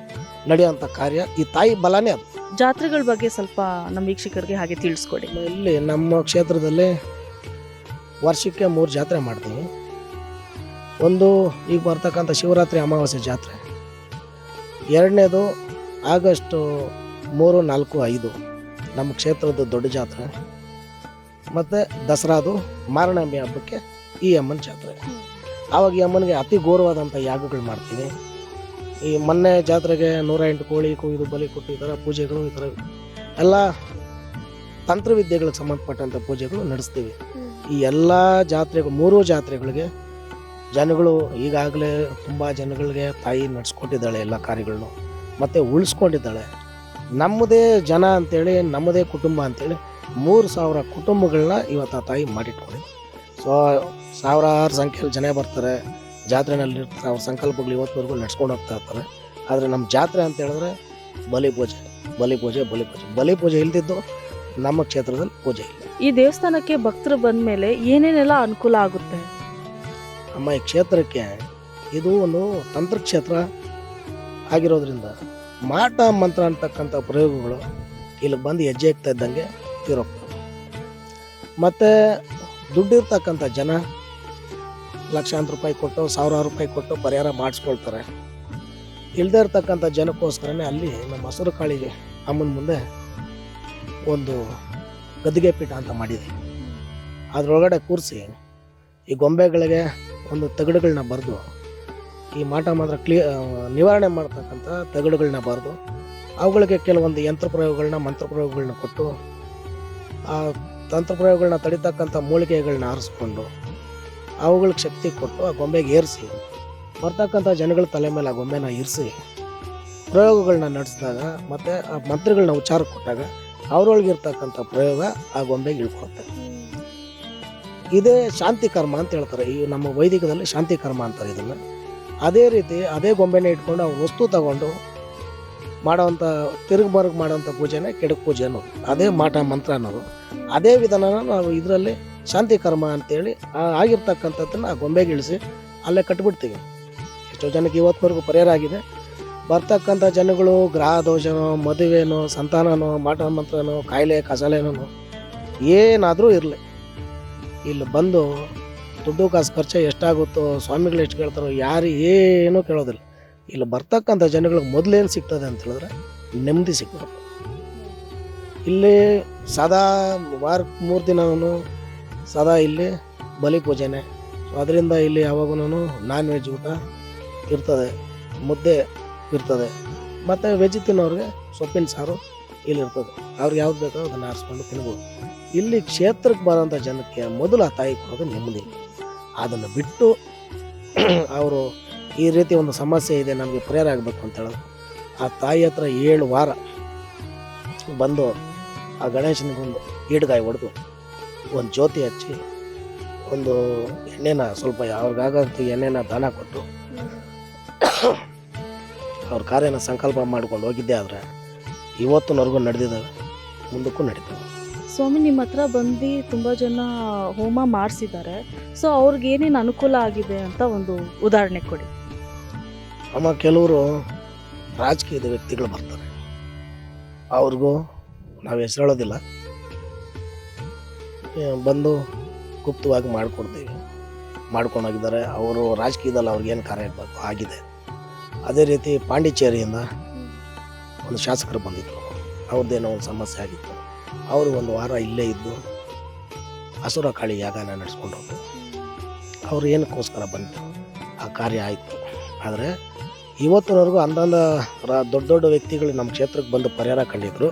ನಡೆಯುವಂಥ ಕಾರ್ಯ. ಈ ತಾಯಿ ಬಲನೇ ಅದು. ಜಾತ್ರೆಗಳ ಬಗ್ಗೆ ಸ್ವಲ್ಪ ನಮ್ಮ ವೀಕ್ಷಕರಿಗೆ ಹಾಗೆ ತಿಳಿಸ್ಕೊಡಿ. ಇಲ್ಲಿ ನಮ್ಮ ಕ್ಷೇತ್ರದಲ್ಲಿ ವರ್ಷಕ್ಕೆ 3 ಜಾತ್ರೆ ಮಾಡ್ತೀವಿ. ಒಂದು ಈಗ ಬರ್ತಕ್ಕಂಥ ಶಿವರಾತ್ರಿ ಅಮಾವಾಸ್ಯೆ ಜಾತ್ರೆ, ಎರಡನೇದು ಆಗಸ್ಟ್ 3, 4, 5 ನಮ್ಮ ಕ್ಷೇತ್ರದ ದೊಡ್ಡ ಜಾತ್ರೆ, ಮತ್ತು ದಸರಾದು ಮಾರಣಾಂಬೆ ಹಬ್ಬಕ್ಕೆ ಈ ಅಮ್ಮನ ಜಾತ್ರೆ. ಆವಾಗ ಈ ಅಮ್ಮನಿಗೆ ಅತಿ ಘೋರವಾದಂಥ ಯಾಗಗಳು ಮಾಡ್ತೀವಿ. ಈ ಮೊನ್ನೆ ಜಾತ್ರೆಗೆ 108 ಕೋಳಿ ಕೊಯ್ದು ಬಲಿ ಕೊಟ್ಟು ಈ ಥರ ಪೂಜೆಗಳು, ಈ ಥರ ಎಲ್ಲ ತಂತ್ರವಿದ್ಯೆಗಳಿಗೆ ಸಂಬಂಧಪಟ್ಟಂಥ ಪೂಜೆಗಳು ನಡೆಸ್ತೀವಿ. ಈ ಎಲ್ಲ ಜಾತ್ರೆಗಳು, 3 ಜಾತ್ರೆಗಳಿಗೆ ಜನಗಳು ಈಗಾಗಲೇ ತುಂಬ ಜನಗಳಿಗೆ ತಾಯಿ ನಡೆಸ್ಕೊಟ್ಟಿದ್ದಾಳೆ ಎಲ್ಲ ಕಾರ್ಯಗಳನ್ನು, ಮತ್ತು ಉಳಿಸ್ಕೊಂಡಿದ್ದಾಳೆ. ನಮ್ಮದೇ ಜನ ಅಂತೇಳಿ, ನಮ್ಮದೇ ಕುಟುಂಬ ಅಂತೇಳಿ 3000 ಕುಟುಂಬಗಳನ್ನ ಇವತ್ತು ಆ ತಾಯಿ ಮಾಡಿಟ್ಕೊಂಡಿದೆ. ಸೊ ಸಾವಿರಾರು ಸಂಖ್ಯೆಯಲ್ಲಿ ಜನ ಬರ್ತಾರೆ, ಜಾತ್ರೆನಲ್ಲಿ ಇರ್ತಾರೆ, ಅವ್ರ ಸಂಕಲ್ಪಗಳು ಇವತ್ತುವರೆಗೂ ನಡ್ಸ್ಕೊಂಡು ಹೋಗ್ತಾ ಇರ್ತಾರೆ. ಆದರೆ ನಮ್ಮ ಜಾತ್ರೆ ಅಂತ ಹೇಳಿದ್ರೆ ಬಲಿ ಪೂಜೆ, ಬಲಿ ಪೂಜೆ, ಬಲಿ ಪೂಜೆ. ಬಲಿ ಪೂಜೆ ಇಲ್ದಿದ್ದು ನಮ್ಮ ಕ್ಷೇತ್ರದಲ್ಲಿ ಪೂಜೆ ಇಲ್ಲ. ಈ ದೇವಸ್ಥಾನಕ್ಕೆ ಭಕ್ತರು ಬಂದ ಮೇಲೆ ಏನೇನೆಲ್ಲ ಅನುಕೂಲ ಆಗುತ್ತೆ? ಅಮ್ಮ, ಈ ಕ್ಷೇತ್ರಕ್ಕೆ ಇದು ಒಂದು ತಂತ್ರಕ್ಷೇತ್ರ ಆಗಿರೋದ್ರಿಂದ ಮಾಟ ಮಂತ್ರ ಅಂತಕ್ಕಂಥ ಪ್ರಯೋಗಗಳು ಇಲ್ಲಿ ಬಂದು ಹೆಜ್ಜೆ ಇಕ್ತಾ ಇದ್ದಂಗೆ ತೀರೋಗ್ತವೆ. ಮತ್ತು ದುಡ್ಡಿರ್ತಕ್ಕಂಥ ಜನ ಲಕ್ಷಾಂತರ ರೂಪಾಯಿ ಕೊಟ್ಟು, ಸಾವಿರಾರು ರೂಪಾಯಿ ಕೊಟ್ಟು ಪರಿಹಾರ ಮಾಡಿಸ್ಕೊಳ್ತಾರೆ. ಇಲ್ಲದೇ ಇರ್ತಕ್ಕಂಥ ಜನಕ್ಕೋಸ್ಕರನೇ ಅಲ್ಲಿ ನಮ್ಮ ಹಸಿರು ಕಾಳಿಗೆ ಅಮ್ಮನ ಮುಂದೆ ಒಂದು ಗದ್ದಿಗೆ ಪೀಠ ಅಂತ ಮಾಡಿದ್ವಿ. ಅದರೊಳಗಡೆ ಕೂರಿಸಿ ಈ ಗೊಂಬೆಗಳಿಗೆ ಒಂದು ತಗಡುಗಳನ್ನ ಬರೆದು, ಈ ಮಾಟ ಮಾತ್ರ ನಿವಾರಣೆ ಮಾಡ್ತಕ್ಕಂಥ ತಗಡುಗಳನ್ನ ಬರೆದು ಅವುಗಳಿಗೆ ಕೆಲವೊಂದು ಯಂತ್ರ ಪ್ರಯೋಗಗಳನ್ನ, ಮಂತ್ರ ಪ್ರಯೋಗಗಳನ್ನ ಕೊಟ್ಟು, ಆ ತಂತ್ರ ಪ್ರಯೋಗಗಳನ್ನ ತಡಿತಕ್ಕಂಥ ಮೂಲಿಕೆಗಳನ್ನ ಆರಿಸ್ಕೊಂಡು ಅವುಗಳಿಗೆ ಶಕ್ತಿ ಕೊಟ್ಟು ಆ ಗೊಂಬೆಗೆ ಏರಿಸಿ ಬರ್ತಕ್ಕಂಥ ಜನಗಳ ತಲೆ ಮೇಲೆ ಆ ಗೊಂಬೆನ ಇರಿಸಿ ಪ್ರಯೋಗಗಳನ್ನ ನಡೆಸಿದಾಗ, ಮತ್ತು ಆ ಮಂತ್ರಗಳನ್ನ ಉಚ್ಚಾರ ಕೊಟ್ಟಾಗ ಅವ್ರೊಳಗಿರ್ತಕ್ಕಂಥ ಪ್ರಯೋಗ ಆ ಗೊಂಬೆಗೆ ಇಳ್ಕೊಳುತ್ತೆ. ಇದೇ ಶಾಂತಿ ಕರ್ಮ ಅಂತ ಹೇಳ್ತಾರೆ. ಈ ನಮ್ಮ ವೈದಿಕದಲ್ಲಿ ಶಾಂತಿ ಕರ್ಮ ಅಂತಾರೆ ಇದನ್ನು. ಅದೇ ರೀತಿ ಅದೇ ಗೊಂಬೆನ ಇಟ್ಕೊಂಡು ಅವ್ರ ವಸ್ತು ತಗೊಂಡು ಮಾಡೋವಂಥ ತಿರುಗಿ ಮಾಡೋವಂಥ ಪೂಜೆನೇ ಕೆಡಕು ಪೂಜೆ ಅನ್ನೋದು. ಅದೇ ಮಾಟ ಮಂತ್ರ ಅನ್ನೋದು. ಅದೇ ವಿಧಾನನ ನಾವು ಇದರಲ್ಲಿ ಶಾಂತಿ ಕರ್ಮ ಅಂತೇಳಿ ಆಗಿರ್ತಕ್ಕಂಥದ್ದನ್ನು ಆ ಗೊಂಬೆಗೆ ಇಳಿಸಿ ಅಲ್ಲೇ ಕಟ್ಬಿಡ್ತೀವಿ. ಎಷ್ಟೋ ಜನಕ್ಕೆ ಇವತ್ತಿನವರೆಗೂ ಪರಿಹಾರ ಆಗಿದೆ. ಬರ್ತಕ್ಕಂಥ ಜನಗಳು ಗ್ರಹ ದೋಷನೋ, ಮದುವೆನೋ, ಸಂತಾನನೋ, ಮಾಟ ಮಂತ್ರನೋ, ಕಾಯಿಲೆ ಕಸಾಲೆನೋ ಏನಾದರೂ ಇರಲಿ, ಇಲ್ಲಿ ಬಂದು ದುಡ್ಡು ಕಾಸು ಖರ್ಚು ಎಷ್ಟಾಗುತ್ತೋ, ಸ್ವಾಮಿಗಳು ಎಷ್ಟು ಕೇಳ್ತಾರೋ ಯಾರು ಏನೂ ಕೇಳೋದಿಲ್ಲ. ಇಲ್ಲಿ ಬರ್ತಕ್ಕಂಥ ಜನಗಳಿಗೆ ಮೊದಲೇನು ಸಿಗ್ತದೆ ಅಂತ ಹೇಳಿದ್ರೆ ನೆಮ್ಮದಿ ಸಿಗ್ತದೆ. ಇಲ್ಲಿ ಸದಾ ವಾರಕ್ಕೆ 3 ದಿನವೂ ಸದಾ ಇಲ್ಲಿ ಬಲಿ ಪೂಜೆನೇ. ಸೊ ಅದರಿಂದ ಇಲ್ಲಿ ಯಾವಾಗೂ ನಾನ್ ವೆಜ್ ಊಟ ಇರ್ತದೆ, ಮುದ್ದೆ ಇರ್ತದೆ, ಮತ್ತು ವೆಜ್ ತಿನ್ನೋರಿಗೆ ಸೊಪ್ಪಿನ ಸಾರು ಇಲ್ಲಿ ಇರ್ತದೆ. ಅವ್ರಿಗೆ ಯಾವ್ದು ಬೇಕೋ ಅದನ್ನು ಆರಿಸ್ಕೊಂಡು ತಿನ್ಬೋದು. ಇಲ್ಲಿ ಕ್ಷೇತ್ರಕ್ಕೆ ಬರೋಂಥ ಜನಕ್ಕೆ ಮೊದಲು ಆ ತಾಯಿ ಕೊಡೋದು ನೆಮ್ಮದಿ. ಅದನ್ನು ಬಿಟ್ಟು ಅವರು ಈ ರೀತಿ ಒಂದು ಸಮಸ್ಯೆ ಇದೆ ನಮಗೆ ಪರಿಹಾರ ಆಗಬೇಕು ಅಂತ ಹೇಳಿದ್ರು ಆ ತಾಯಿ ಹತ್ರ 7 ವಾರ ಬಂದು ಆ ಗಣೇಶನಿಗೊಂದು ಈಡ್ಗಾಯಿ ಹೊಡೆದು ಒಂದು ಜ್ಯೋತಿ ಹಚ್ಚಿ ಒಂದು ಎಣ್ಣೆನ ಸ್ವಲ್ಪ ಅವ್ರಿಗಾಗಂತೂ ಎಣ್ಣೆನ ದಾನ ಕೊಟ್ಟು ಅವ್ರ ಕಾರ್ಯನ ಸಂಕಲ್ಪ ಮಾಡ್ಕೊಂಡು ಹೋಗಿದ್ದೆ. ಆದರೆ ಇವತ್ತಿನವರೆಗೂ ನಡೆದಿದ್ದಾವೆ, ಮುಂದಕ್ಕೂ ನಡೀತವೆ. ಸ್ವಾಮಿ ನಿಮ್ಮ ಹತ್ರ ಬಂದು ತುಂಬ ಜನ ಹೋಮ ಮಾಡಿಸಿದ್ದಾರೆ. ಸೊ ಅವ್ರಿಗೆ ಏನೇನು ಅನುಕೂಲ ಆಗಿದೆ ಅಂತ ಒಂದು ಉದಾಹರಣೆ ಕೊಡಿ. ಅಮ್ಮ, ಕೆಲವರು ರಾಜಕೀಯದ ವ್ಯಕ್ತಿಗಳು ಬರ್ತಾರೆ, ಅವ್ರಿಗೂ ನಾವು ಹೆಸರು ಹೇಳೋದಿಲ್ಲ, ಬಂದು ಗುಪ್ತವಾಗಿ ಮಾಡಿಕೊಡ್ತೀವಿ. ಮಾಡ್ಕೊಂಡೋಗಿದ್ದಾರೆ. ಅವರು ರಾಜಕೀಯದಲ್ಲಿ ಅವ್ರಿಗೇನು ಕಾರ್ಯ ಆಗಬೇಕು ಆಗಿದೆ. ಅದೇ ರೀತಿ ಪಾಂಡಿಚೇರಿಯಿಂದ ಒಂದು ಶಾಸಕರು ಬಂದಿದ್ದರು, ಅವ್ರದ್ದೇನೋ ಒಂದು ಸಮಸ್ಯೆ ಆಗಿತ್ತು. ಅವರು 1 ವಾರ ಇಲ್ಲೇ ಇದ್ದು ಹಸುರ ಕಾಳಿ ಯಾಗನ ನಡೆಸ್ಕೊಂಡು ಹೋದ್ರು. ಅವರು ಏನಕ್ಕೋಸ್ಕರ ಬಂತು ಆ ಕಾರ್ಯ ಆಯಿತು. ಆದರೆ ಇವತ್ತಿನವರೆಗೂ ಅಂದಂದ ದೊಡ್ಡ ದೊಡ್ಡ ವ್ಯಕ್ತಿಗಳು ನಮ್ಮ ಕ್ಷೇತ್ರಕ್ಕೆ ಬಂದು ಪರಿಹಾರ ಕಂಡಿದ್ರು.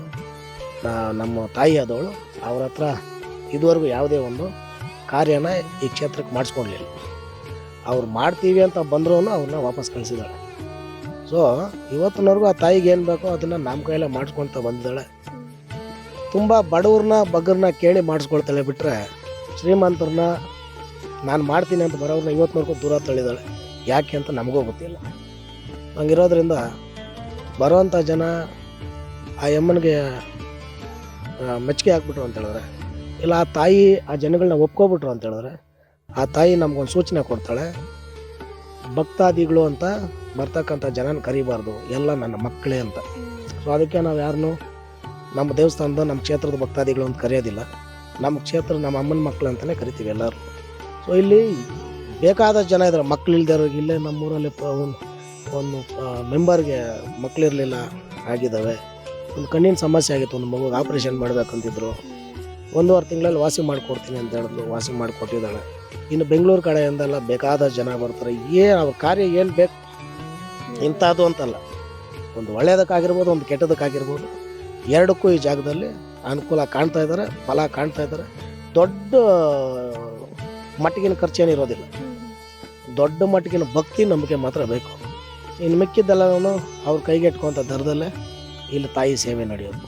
ನಮ್ಮ ತಾಯಿ ಆದವಳು ಅವ್ರ ಹತ್ರ ಇದುವರೆಗೂ ಯಾವುದೇ ಒಂದು ಕಾರ್ಯನ ಈ ಕ್ಷೇತ್ರಕ್ಕೆ ಮಾಡಿಸ್ಕೊಡ್ಲಿಲ್ಲ. ಅವ್ರು ಮಾಡ್ತೀವಿ ಅಂತ ಬಂದರೂ ಅವ್ರನ್ನ ವಾಪಸ್ ಕಳಿಸಿದ್ದಾಳೆ. ಸೊ ಇವತ್ತಿನವರೆಗೂ ಆ ತಾಯಿಗೆ ಏನು ಬೇಕೋ ಅದನ್ನು ನಮ್ಮ ಕೈಯಲ್ಲೇ ಮಾಡಿಸ್ಕೊಳ್ತಾ ಬಂದಿದ್ದಾಳೆ. ತುಂಬ ಬಡವ್ರನ್ನ ಬಗ್ಗರನ್ನ ಕೇಳಿ ಮಾಡಿಸ್ಕೊಳ್ತಾಳೆ ಬಿಟ್ಟರೆ ಶ್ರೀಮಂತರನ್ನ ನಾನು ಮಾಡ್ತೀನಿ ಅಂತ ಬರೋವ್ರನ್ನ ಇವತ್ತಿನವರೆಗೂ ದೂರ ತಳ್ಳಿದ್ದಾಳೆ. ಯಾಕೆ ಅಂತ ನಮಗೂ ಗೊತ್ತಿಲ್ಲ. ಹಂಗಿರೋದ್ರಿಂದ ಬರೋವಂಥ ಜನ ಆ ಯಮ್ಮನಿಗೆ ಮೆಚ್ಚುಗೆ ಹಾಕ್ಬಿಟ್ರು ಅಂತ ಹೇಳಿದ್ರೆ, ಇಲ್ಲ ಆ ತಾಯಿ ಆ ಜನಗಳನ್ನ ಒಪ್ಕೊಬಿಟ್ರು ಅಂತ ಹೇಳಿದ್ರೆ, ಆ ತಾಯಿ ನಮ್ಗೊಂದು ಸೂಚನೆ ಕೊಡ್ತಾಳೆ. ಭಕ್ತಾದಿಗಳು ಅಂತ ಬರ್ತಕ್ಕಂಥ ಜನನ ಕರಿಬಾರ್ದು, ಎಲ್ಲ ನನ್ನ ಮಕ್ಕಳೇ ಅಂತ. ಸೊ ಅದಕ್ಕೆ ನಾವು ಯಾರನ್ನೂ ನಮ್ಮ ದೇವಸ್ಥಾನದ ನಮ್ಮ ಕ್ಷೇತ್ರದ ಭಕ್ತಾದಿಗಳು ಅಂತ ಕರೆಯೋದಿಲ್ಲ. ನಮ್ಮ ಕ್ಷೇತ್ರ ನಮ್ಮ ಅಮ್ಮನ ಮಕ್ಕಳು ಅಂತಲೇ ಕರಿತೀವಿ ಎಲ್ಲರೂ. ಸೊ ಇಲ್ಲಿ ಬೇಕಾದ ಜನ ಇದ್ದಾರೆ, ಮಕ್ಕಳು ಇಲ್ದಿರೋರಿಗೆ. ಇಲ್ಲೇ ನಮ್ಮೂರಲ್ಲಿ ಒಂದು ಮೆಂಬರ್ಗೆ ಮಕ್ಕಳಿರಲಿಲ್ಲ, ಆಗಿದ್ದಾವೆ. ಒಂದು ಕಣ್ಣಿನ ಸಮಸ್ಯೆ ಆಗಿತ್ತು, ಒಂದು ಮಗುಗೆ ಆಪ್ರೇಷನ್ ಮಾಡಬೇಕಂತಿದ್ರು. 1.5 ತಿಂಗಳಲ್ಲಿ ವಾಸಿ ಮಾಡಿಕೊಡ್ತೀನಿ ಅಂತ ಹೇಳಿದ್ರು, ವಾಸಿ ಮಾಡಿಕೊಟ್ಟಿದ್ದಾಳೆ. ಇನ್ನು ಬೆಂಗಳೂರು ಕಡೆಯಿಂದೆಲ್ಲ ಬೇಕಾದ ಜನ ಬರ್ತಾರೆ. ಅವ್ರ ಕಾರ್ಯ ಏನು ಬೇಕು ಇಂಥದ್ದು ಅಂತಲ್ಲ, ಒಂದು ಒಳ್ಳೆಯದಕ್ಕಾಗಿರ್ಬೋದು, ಒಂದು ಕೆಟ್ಟದಕ್ಕಾಗಿರ್ಬೋದು, ಎರಡಕ್ಕೂ ಈ ಜಾಗದಲ್ಲಿ ಅನುಕೂಲ ಕಾಣ್ತಾ ಇದ್ದಾರೆ, ಫಲ ಕಾಣ್ತಾ ಇದ್ದಾರೆ. ದೊಡ್ಡ ಮಟ್ಟಿಗಿನ ಖರ್ಚೇನಿರೋದಿಲ್ಲ, ದೊಡ್ಡ ಮಟ್ಟಿಗಿನ ಭಕ್ತಿ ನಂಬಿಕೆ ಮಾತ್ರ ಬೇಕು. ಇನ್ನು ಮಿಕ್ಕಿದ್ದೆಲ್ಲನೂ ಅವ್ರ ಕೈಗೆಟ್ಕೊಂಥ ದರದಲ್ಲೇ ಇಲ್ಲಿ ತಾಯಿ ಸೇವೆ ನಡೆಯೋದು.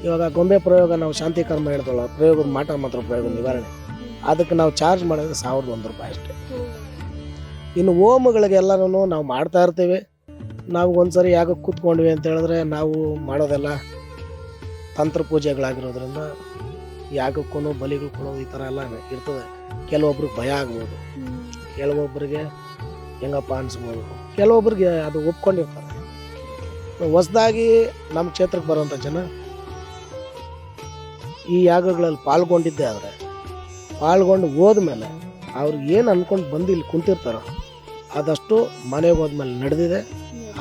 ಇವಾಗ ಗೊಂಬೆ ಪ್ರಯೋಗ ನಾವು ಶಾಂತಿ ಕರ್ಮ ಹೇಳ್ತಲ್ಲ, ಪ್ರಯೋಗದ ಮಾತ್ರ ಪ್ರಯೋಗ ನಿವಾರಣೆ, ಅದಕ್ಕೆ ನಾವು ಚಾರ್ಜ್ ಮಾಡೋದು 1001 ರೂಪಾಯಿ ಅಷ್ಟೇ. ಇನ್ನು ಹೋಮಗಳಿಗೆಲ್ಲನೂ ನಾವು ಮಾಡ್ತಾ ಇರ್ತೀವಿ. ನಾವು ಒಂದ್ಸರಿ ಯಾಕೆ ಕೂತ್ಕೊಂಡ್ವಿ ಅಂತ ಹೇಳಿದ್ರೆ ನಾವು ಮಾಡೋದೆಲ್ಲ ತಂತ್ರ ಪೂಜೆಗಳಾಗಿರೋದ್ರಿಂದ ಯಾಗಕ್ಕೂ ಬಲಿಗಳು ಕೊಡೋದು ಈ ಥರ ಎಲ್ಲ ಇರ್ತದೆ. ಕೆಲವೊಬ್ರಿಗೆ ಭಯ ಆಗ್ಬೋದು, ಕೆಲವೊಬ್ಬರಿಗೆ ಹೆಂಗಪ್ಪ ಅನಿಸ್ಬೋದು, ಕೆಲವೊಬ್ರಿಗೆ ಅದು ಒಪ್ಕೊಂಡಿರ್ತಾರೆ. ಹೊಸದಾಗಿ ನಮ್ಮ ಕ್ಷೇತ್ರಕ್ಕೆ ಬರೋಂಥ ಜನ ಈ ಯಾಗಗಳಲ್ಲಿ ಪಾಲ್ಗೊಂಡಿದ್ದೆ ಆದರೆ ಪಾಲ್ಗೊಂಡು ಹೋದ್ಮೇಲೆ ಅವ್ರು ಏನು ಅಂದ್ಕೊಂಡು ಬಂದು ಇಲ್ಲಿ ಕುಂತಿರ್ತಾರೋ ಅದಷ್ಟು ಮನೆಗೆ ಹೋದ್ಮೇಲೆ ನಡೆದಿದೆ.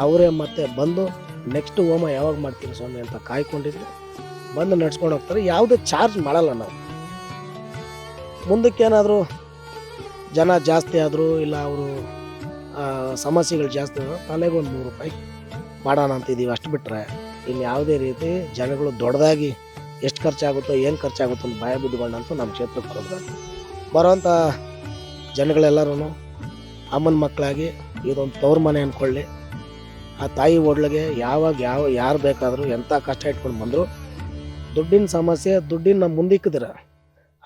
ಅವರೇ ಮತ್ತೆ ಬಂದು ನೆಕ್ಸ್ಟ್ ಹೋಮ ಯಾವಾಗ ಮಾಡ್ತೀವಿ ಸ್ವಾಮಿ ಅಂತ ಕಾಯ್ಕೊಂಡಿದ್ದು ಬಂದು ನಡ್ಸ್ಕೊಂಡು ಹೋಗ್ತಾರೆ. ಯಾವುದೇ ಚಾರ್ಜ್ ಮಾಡಲ್ಲ ನಾವು. ಮುಂದಕ್ಕೇನಾದರೂ ಜನ ಜಾಸ್ತಿ ಆದರೂ ಇಲ್ಲ ಅವರು ಸಮಸ್ಯೆಗಳು ಜಾಸ್ತಿ ಆದರೂ ತಲೆಗೆ ಒಂದು 100 ರೂಪಾಯಿ ಮಾಡೋಣ ಅಂತಿದ್ದೀವಿ, ಅಷ್ಟು ಬಿಟ್ಟರೆ ಇನ್ನು ಯಾವುದೇ ರೀತಿ ಜನಗಳು ದೊಡ್ಡದಾಗಿ ಎಷ್ಟು ಖರ್ಚಾಗುತ್ತೋ ಏನು ಖರ್ಚಾಗುತ್ತೋ ಅಂತ ಭಯ ಬಿದ್ದುಕೊಂಡಂತೂ ನಮ್ಮ ಕ್ಷೇತ್ರಕ್ಕೆ ಬರೋವಂಥ ಜನಗಳೆಲ್ಲರೂ ಅಮ್ಮನ ಮಕ್ಕಳಾಗಿ ಇದೊಂದು ತವ್ರ ಮನೆ ಅಂದ್ಕೊಳ್ಳಿ. ಆ ತಾಯಿ ಒಡ್ಲಿಗೆ ಯಾರು ಬೇಕಾದರೂ ಎಂಥ ಕಷ್ಟ ಇಟ್ಕೊಂಡು ಬಂದರು ದುಡ್ಡಿನ ಸಮಸ್ಯೆ ದುಡ್ಡಿನ ನಮ್ಮ ಮುಂದಿಕ್ಕಿದ್ರೆ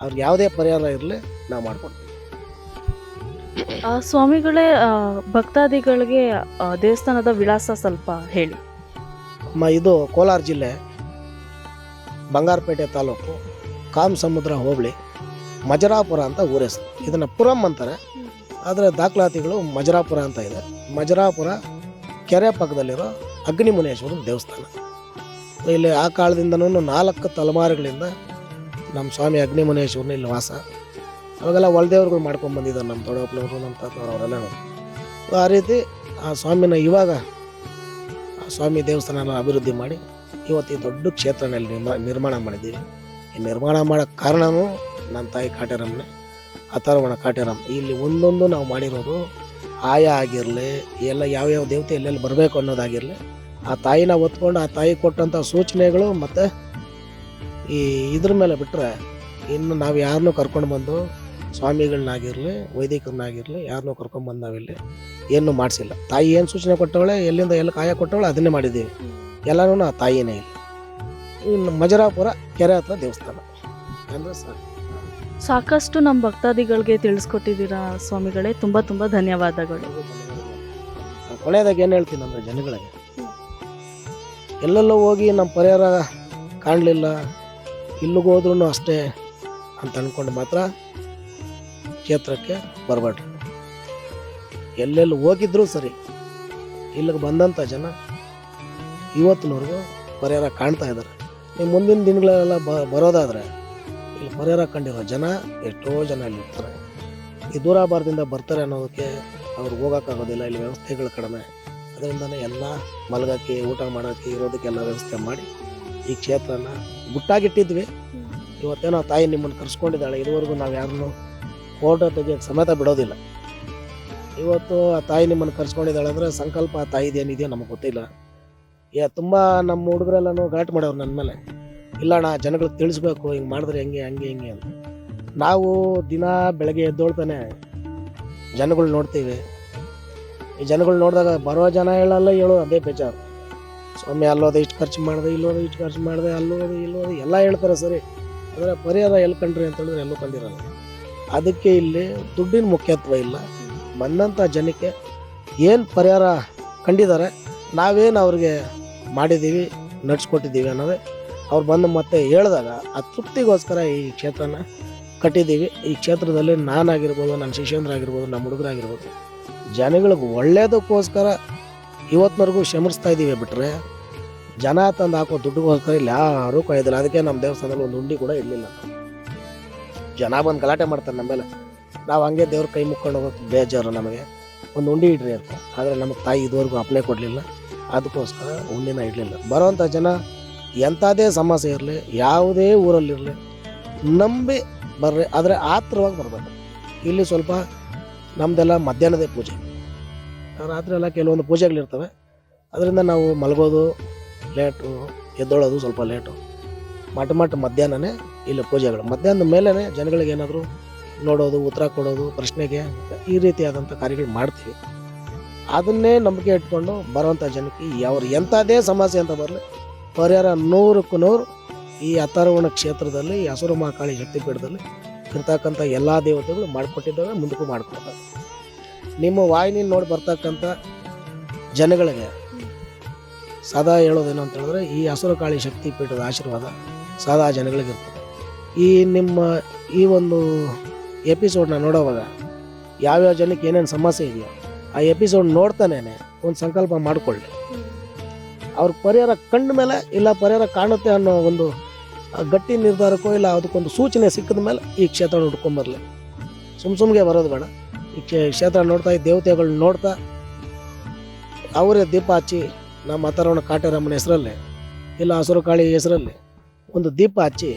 ಅವ್ರಿಗೆ ಯಾವುದೇ ಪರಿಹಾರ ಇರಲಿ ನಾವು ಮಾಡ್ಕೊಡ್ತೀವಿ. ಸ್ವಾಮಿಗಳೇ, ಭಕ್ತಾದಿಗಳಿಗೆ ದೇವಸ್ಥಾನದ ವಿಳಾಸ ಸ್ವಲ್ಪ ಹೇಳಿ. ಇದು ಕೋಲಾರ ಜಿಲ್ಲೆ ಬಂಗಾರಪೇಟೆ ತಾಲೂಕು ಕಾಮಸಮುದ್ರ ಹೋಬಳಿ ಮಜರಾಪುರ ಅಂತ ಊರ ಹೆಸರು. ಇದನ್ನು ಪುರಂ ಅಂತಾರೆ, ಆದರೆ ದಾಖಲಾತಿಗಳು ಮಜರಾಪುರ ಅಂತ ಇದೆ. ಮಜರಾಪುರ ಕೆರೆ ಪಕ್ಕದಲ್ಲಿರೋ ಅಗ್ನಿಮುನೇಶ್ವರನ ದೇವಸ್ಥಾನ. ಇಲ್ಲಿ ಆ ಕಾಲದಿಂದನೂ 4 ತಲೆಮಾರುಗಳಿಂದ ನಮ್ಮ ಸ್ವಾಮಿ ಅಗ್ನಿಮುನೇಶ್ವರನ ಇಲ್ಲಿ ವಾಸ. ಅವಾಗೆಲ್ಲ ಹೊಲದೇವ್ರುಗಳು ಮಾಡ್ಕೊಂಡು ಬಂದಿದ್ದಾರೆ ನಮ್ಮ ದೊಡ್ಡಪ್ಪನವರು, ನಮ್ಮ ತಾತನವರು, ಅವರೆಲ್ಲ. ಆ ರೀತಿ ಆ ಸ್ವಾಮಿನ ಇವಾಗ ಆ ಸ್ವಾಮಿ ದೇವಸ್ಥಾನ ಅಭಿವೃದ್ಧಿ ಮಾಡಿ ಇವತ್ತು ಈ ದೊಡ್ಡ ಕ್ಷೇತ್ರನಲ್ಲಿ ನಿರ್ಮಾಣ ಮಾಡಿದ್ದೀವಿ. ಈ ನಿರ್ಮಾಣ ಮಾಡೋಕ್ಕೆ ಕಾರಣವೂ ನನ್ನ ತಾಯಿ ಕಾಟೇರಮ್ಮನೆ, ಅಥರ್ವಣ ಕಾಟೇರಮ್ಮ. ಇಲ್ಲಿ ಒಂದೊಂದು ನಾವು ಮಾಡಿರೋದು ಆಯ ಆಗಿರಲಿ, ಎಲ್ಲ ಯಾವ್ಯಾವ ದೇವತೆ ಎಲ್ಲೆಲ್ಲಿ ಬರಬೇಕು ಅನ್ನೋದಾಗಿರಲಿ ಆ ತಾಯಿನ ಹೊತ್ಕೊಂಡು ಆ ತಾಯಿ ಕೊಟ್ಟಂಥ ಸೂಚನೆಗಳು ಮತ್ತು ಈ ಇದ್ರ ಮೇಲೆ ಬಿಟ್ಟರೆ ಇನ್ನು ನಾವು ಯಾರನ್ನೂ ಕರ್ಕೊಂಡು ಬಂದು ಸ್ವಾಮಿಗಳನ್ನಾಗಿರಲಿ ವೈದಿಕರನ್ನಾಗಿರಲಿ ಯಾರನ್ನೂ ಕರ್ಕೊಂಡ್ಬಂದು ನಾವಿಲ್ಲಿ ಏನೂ ಮಾಡಿಸಿಲ್ಲ. ತಾಯಿ ಏನು ಸೂಚನೆ ಕೊಟ್ಟವಳೆ, ಎಲ್ಲಿಂದ ಎಲ್ಲಿ ಕಾಯ ಕೊಟ್ಟವಳೆ ಅದನ್ನೇ ಮಾಡಿದ್ದೀವಿ. ಎಲ್ಲನೂ ಆ ತಾಯಿನೇ ಇಲ್ಲ. ಇನ್ನು ಮಜರಾಪುರ ಕೆರೆ ಹತ್ರ ದೇವಸ್ಥಾನ ಅಂದರೆ ಸಾಕಷ್ಟು ನಮ್ಮ ಭಕ್ತಾದಿಗಳಿಗೆ ತಿಳಿಸ್ಕೊಟ್ಟಿದ್ದೀರಾ ಸ್ವಾಮಿಗಳೇ, ತುಂಬ ತುಂಬ ಧನ್ಯವಾದಗಳು. ಕೊನೆಯದಾಗ ಏನು ಹೇಳ್ತೀನಿ ಅಂದರೆ ಜನಗಳಿಗೆ, ಎಲ್ಲೆಲ್ಲೋ ಹೋಗಿ ನಮ್ಮ ಪರಿಹಾರ ಕಾಣಲಿಲ್ಲ, ಇಲ್ಲಿಗೆ ಹೋದ್ರೂ ಅಷ್ಟೇ ಅಂತ ಅಂದ್ಕೊಂಡು ಮಾತ್ರ ಕ್ಷೇತ್ರಕ್ಕೆ ಬರಬೇಡ್ರಿ. ಎಲ್ಲೆಲ್ಲಿ ಹೋಗಿದ್ರೂ ಸರಿ, ಇಲ್ಲಿಗೆ ಬಂದಂಥ ಜನ ಇವತ್ತಿನವರೆಗೂ ಪರಿಹಾರ ಕಾಣ್ತಾ ಇದ್ದಾರೆ. ನೀವು ಮುಂದಿನ ದಿನಗಳೆಲ್ಲ ಬರೋದಾದರೆ ಇಲ್ಲಿ ಪರಿಹಾರ ಕಂಡಿರೋ ಜನ ಎಷ್ಟೋ ಜನ ಇಲ್ಲಿ ಇರ್ತಾರೆ. ಈ ದೂರಾಭಾರದಿಂದ ಬರ್ತಾರೆ ಅನ್ನೋದಕ್ಕೆ ಅವ್ರಿಗೆ ಹೋಗೋಕ್ಕಾಗೋದಿಲ್ಲ, ಇಲ್ಲಿ ವ್ಯವಸ್ಥೆಗಳು ಕಡಿಮೆ. ಅದರಿಂದನೇ ಎಲ್ಲ ಮಲಗೋಕ್ಕೆ, ಊಟ ಮಾಡೋಕ್ಕೆ, ಇರೋದಕ್ಕೆಲ್ಲ ವ್ಯವಸ್ಥೆ ಮಾಡಿ ಈ ಕ್ಷೇತ್ರನ ಗುಟ್ಟಾಗಿಟ್ಟಿದ್ವಿ. ಇವತ್ತೇನೋ ತಾಯಿ ನಿಮ್ಮನ್ನು ಕರ್ಸ್ಕೊಂಡಿದ್ದಾಳೆ. ಇದುವರೆಗೂ ನಾವು ಯಾರನ್ನು ಫೋಟೋ ತೆಗಿಯೋಕ್ಕೆ ಸಮೇತ ಬಿಡೋದಿಲ್ಲ. ಇವತ್ತು ಆ ತಾಯಿ ನಿಮ್ಮನ್ನು ಕರ್ಸ್ಕೊಂಡಿದ್ದಾಳೆ ಅಂದರೆ ಸಂಕಲ್ಪ ಆ ತಾಯಿದೇನಿದೆಯೋ ನಮಗೆ ಗೊತ್ತಿಲ್ಲ. ತುಂಬ ನಮ್ಮ ಹುಡುಗರೆಲ್ಲನೂ ಗಲಾಟೆ ಮಾಡೋರು ನನ್ನ ಮೇಲೆ, ಇಲ್ಲಣ್ಣ ಜನಗಳಿಗೆ ತಿಳಿಸ್ಬೇಕು, ಹಿಂಗೆ ಮಾಡಿದ್ರೆ ಹೆಂಗೆ ಹಿಂಗೆ ಅಂತ. ನಾವು ದಿನ ಬೆಳಗ್ಗೆ ಎದ್ದೋಳ್ತಾನೆ ಜನಗಳು ನೋಡ್ತೀವಿ. ಈ ಜನಗಳು ನೋಡಿದಾಗ ಬರೋ ಜನ ಹೇಳಲ್ಲ, ಹೇಳೋದು ಅದೇ ಬೇಜಾರು. ಸ್ವಾಮಿ ಅಲ್ಲೋದು ಇಷ್ಟು ಖರ್ಚು ಮಾಡಿದೆ, ಇಲ್ಲೋದು ಇಷ್ಟು ಖರ್ಚು ಮಾಡಿದೆ, ಅಲ್ಲೋದು ಇಲ್ಲೋದು ಎಲ್ಲ ಹೇಳ್ತಾರೆ ಸರಿ. ಆದರೆ ಪರಿಹಾರ ಎಲ್ಲಿ ಕಂಡ್ರಿ ಅಂತ ಹೇಳಿದ್ರೆ ಎಲ್ಲೂ ಕಂಡಿರಲ್ಲ. ಅದಕ್ಕೆ ಇಲ್ಲಿ ದುಡ್ಡಿನ ಮುಖ್ಯತ್ವ ಇಲ್ಲ. ಬಂದಂಥ ಜನಕ್ಕೆ ಏನು ಪರಿಹಾರ ಕಂಡಿದ್ದಾರೆ, ನಾವೇನು ಅವ್ರಿಗೆ ಮಾಡಿದ್ದೀವಿ, ನಡ್ಸ್ಕೊಟ್ಟಿದ್ದೀವಿ ಅನ್ನೋದೇ ಅವ್ರು ಬಂದು ಮತ್ತೆ ಹೇಳಿದಾಗ ಆ ತೃಪ್ತಿಗೋಸ್ಕರ ಈ ಕ್ಷೇತ್ರನ ಕಟ್ಟಿದ್ದೀವಿ. ಈ ಕ್ಷೇತ್ರದಲ್ಲಿ ನಾನಾಗಿರ್ಬೋದು, ನನ್ನ ಶಿಷ್ಯಂದ್ರಾಗಿರ್ಬೋದು, ನಮ್ಮ ಹುಡುಗರಾಗಿರ್ಬೋದು, ಜನಗಳಿಗೆ ಒಳ್ಳೆಯದಕ್ಕೋಸ್ಕರ ಇವತ್ತಿನವರೆಗೂ ಶ್ರಮಿಸ್ತಾ ಇದ್ದೀವಿ. ಬಿಟ್ಟರೆ ಜನ ತಂದು ಹಾಕೋ ದುಡ್ಡಿಗೋಸ್ಕರ ಇಲ್ಲಿ ಯಾರೂ ಕಾಯ್ದಿಲ್ಲ. ಅದಕ್ಕೆ ನಮ್ಮ ದೇವಸ್ಥಾನದಲ್ಲಿ ಒಂದು ಉಂಡಿ ಕೂಡ ಇರಲಿಲ್ಲ. ಜನ ಬಂದು ಗಲಾಟೆ ಮಾಡ್ತಾರೆ ನಮ್ಮ ಮೇಲೆ. ನಾವು ಹಂಗೆ ದೇವ್ರ ಕೈ ಮುಕ್ಕೊಂಡು ಹೋಗೋಕೆ ಬೇಜಾರು ನಮಗೆ. ಒಂದು ಉಂಡಿ ಇಡ್ರಿ ಅಂತ. ಆದರೆ ನಮಗೆ ತಾಯಿ ಇದುವರೆಗೂ ಅಪ್ಲೈ ಕೊಡಲಿಲ್ಲ. ಅದಕ್ಕೋಸ್ಕರ ಉಂಡಿನ ಇಡಲಿಲ್ಲ. ಬರೋವಂಥ ಜನ ಎಂಥದೇ ಸಮಸ್ಯೆ ಇರಲಿ, ಯಾವುದೇ ಊರಲ್ಲಿರಲಿ, ನಂಬಿ ಬರ್ರಿ. ಆದರೆ ಆತ್ರವಾಗಿ ಬರಬೇಕು. ಇಲ್ಲಿ ಸ್ವಲ್ಪ ನಮ್ಮದೆಲ್ಲ ಮಧ್ಯಾಹ್ನದೇ ಪೂಜೆ, ರಾತ್ರಿ ಎಲ್ಲ ಕೆಲವೊಂದು ಪೂಜೆಗಳಿರ್ತವೆ. ಅದರಿಂದ ನಾವು ಮಲಗೋದು ಲೇಟು, ಎದ್ದೊಳೋದು ಸ್ವಲ್ಪ ಲೇಟು. ಮಧ್ಯಾಹ್ನನೇ ಇಲ್ಲಿ ಪೂಜೆಗಳು. ಮಧ್ಯಾಹ್ನದ ಮೇಲೇ ಜನಗಳಿಗೆ ಏನಾದರೂ ನೋಡೋದು, ಉತ್ತರ ಕೊಡೋದು, ಪ್ರಶ್ನೆಗೆ ಈ ರೀತಿಯಾದಂಥ ಕಾರ್ಯಗಳು ಮಾಡ್ತೀವಿ. ಅದನ್ನೇ ನಂಬಿಕೆ ಇಟ್ಕೊಂಡು ಬರೋವಂಥ ಜನಕ್ಕೆ ಅವ್ರು ಎಂಥದೇ ಸಮಸ್ಯೆ ಅಂತ ಬರಲಿ, ಪರಿಹಾರ 100ಕ್ಕೆ 100 ಈ ಅಥರ್ವಣ ಕ್ಷೇತ್ರದಲ್ಲಿ, ಈ ಹಸುರು ಮಹಾಕಾಳಿ ಶಕ್ತಿಪೀಠದಲ್ಲಿ ಇರ್ತಕ್ಕಂಥ ಎಲ್ಲ ದೇವತೆಗಳು ಮಾಡಿಕೊಟ್ಟಿದ್ದಾವೆ, ಮುಂದಕ್ಕೂ ಮಾಡಿಕೊಡ್ತಾರೆ. ನಿಮ್ಮ ವಾಹಿನಿ ನೋಡಿ ಬರ್ತಕ್ಕಂಥ ಜನಗಳಿಗೆ ಸದಾ ಹೇಳೋದೇನು ಅಂತ ಹೇಳಿದ್ರೆ, ಈ ಹಸುರು ಕಾಳಿ ಶಕ್ತಿಪೀಠದ ಆಶೀರ್ವಾದ ಸದಾ ಜನಗಳಿಗಿರ್ತದೆ. ನಿಮ್ಮ ಈ ಒಂದು ಎಪಿಸೋಡ್ನ ನೋಡೋವಾಗ ಯಾವ್ಯಾವ ಜನಕ್ಕೆ ಏನೇನು ಸಮಸ್ಯೆ ಇದೆಯೋ ಆ ಎಪಿಸೋಡ್ ನೋಡ್ತಾನೆ ಒಂದು ಸಂಕಲ್ಪ ಮಾಡಿಕೊಳ್ಳಿ. ಅವ್ರ ಪರಿಹಾರ ಕಂಡ ಮೇಲೆ, ಇಲ್ಲ ಪರಿಹಾರ ಕಾಣುತ್ತೆ ಅನ್ನೋ ಒಂದು ಗಟ್ಟಿ ನಿರ್ಧಾರಕ್ಕೋ, ಇಲ್ಲ ಅದಕ್ಕೊಂದು ಸೂಚನೆ ಸಿಕ್ಕಿದ ಮೇಲೆ ಈ ಕ್ಷೇತ್ರ ಹುಡ್ಕೊಂಬರಲಿ. ಸುಮ್ಗೆ ಬರೋದು ಬೇಡ. ಈ ಕ್ಷೇತ್ರ ನೋಡ್ತಾ, ಈ ದೇವತೆಗಳು ನೋಡ್ತಾ ಅವರೇ ದೀಪ ಹಚ್ಚಿ, ನಮ್ಮ ಅಥರ್ವಣ ಕಾಟೇರಮ್ಮನ ಹೆಸರಲ್ಲಿ, ಇಲ್ಲ ಹಸುರು ಕಾಳಿ ಹೆಸರಲ್ಲಿ ಒಂದು ದೀಪ ಹಚ್ಚಿ,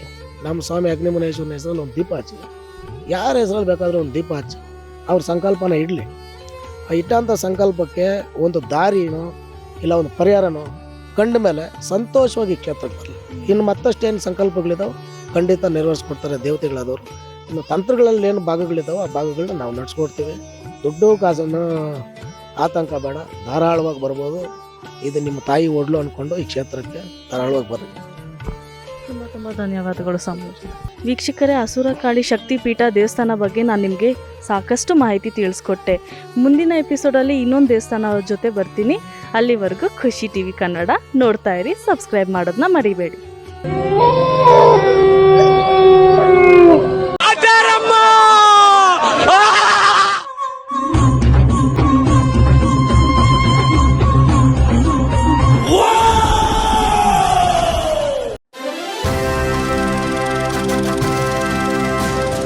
ನಮ್ಮ ಸ್ವಾಮಿ ಅಗ್ನಿಮುನೇಶ್ವರನ ಹೆಸರಲ್ಲಿ ಒಂದು ದೀಪ ಹಚ್ಚಿ, ಯಾರ ಹೆಸರಲ್ಲಿ ಬೇಕಾದರೂ ಒಂದು ದೀಪ ಹಚ್ಚಿ ಅವ್ರ ಸಂಕಲ್ಪನ ಇಡಲಿ. ಆ ಇಟ್ಟಂಥ ಸಂಕಲ್ಪಕ್ಕೆ ಒಂದು ದಾರಿನೋ ಇಲ್ಲ ಒಂದು ಪರಿಹಾರನೋ ಕಂಡ ಮೇಲೆ ಸಂತೋಷವಾಗಿ ಕ್ಷೇತ್ರಕ್ಕೆ ಬರಲಿ. ಇನ್ನು ಮತ್ತಷ್ಟೇನು ಸಂಕಲ್ಪಗಳಿದ್ದಾವೆ ಖಂಡಿತ ನೆರವೇರಿಸ್ಕೊಡ್ತಾರೆ ದೇವತೆಗಳಾದವರು. ಇನ್ನು ತಂತ್ರಗಳಲ್ಲಿ ಏನು ಭಾಗಗಳಿದ್ದಾವೆ ಆ ಭಾಗಗಳನ್ನ ನಾವು ನಡೆಸ್ಕೊಡ್ತೀವಿ. ದುಡ್ಡು ಕಾಸನ್ನು ಆತಂಕ ಬೇಡ, ಧಾರಾಳವಾಗಿ ಬರ್ಬೋದು. ಇದು ನಿಮ್ಮ ತಾಯಿ ಒಡ್ಲು ಅಂದ್ಕೊಂಡು ಈ ಕ್ಷೇತ್ರಕ್ಕೆ ಧಾರಾಳವಾಗಿ ಬರ್ರಿ. ತುಂಬ ತುಂಬ ಧನ್ಯವಾದಗಳು ಸ್ವಾಮೀಜಿ. ವೀಕ್ಷಕರೇ, ಹಸುರಕಾಳಿ ಶಕ್ತಿಪೀಠ ದೇವಸ್ಥಾನ ಬಗ್ಗೆ ನಾನು ನಿಮಗೆ ಸಾಕಷ್ಟು ಮಾಹಿತಿ ತಿಳಿಸ್ಕೊಟ್ಟೆ. ಮುಂದಿನ ಎಪಿಸೋಡಲ್ಲಿ ಇನ್ನೊಂದು ದೇವಸ್ಥಾನದ ಜೊತೆ ಬರ್ತೀನಿ. ಅಲ್ಲಿವರೆಗೂ ಖುಷಿ ಟಿವಿ ಕನ್ನಡ ನೋಡ್ತಾ ಇರಿ, ಸಬ್ಸ್ಕ್ರೈಬ್ ಮಾಡೋದನ್ನ ಮರಿಬೇಡಿ.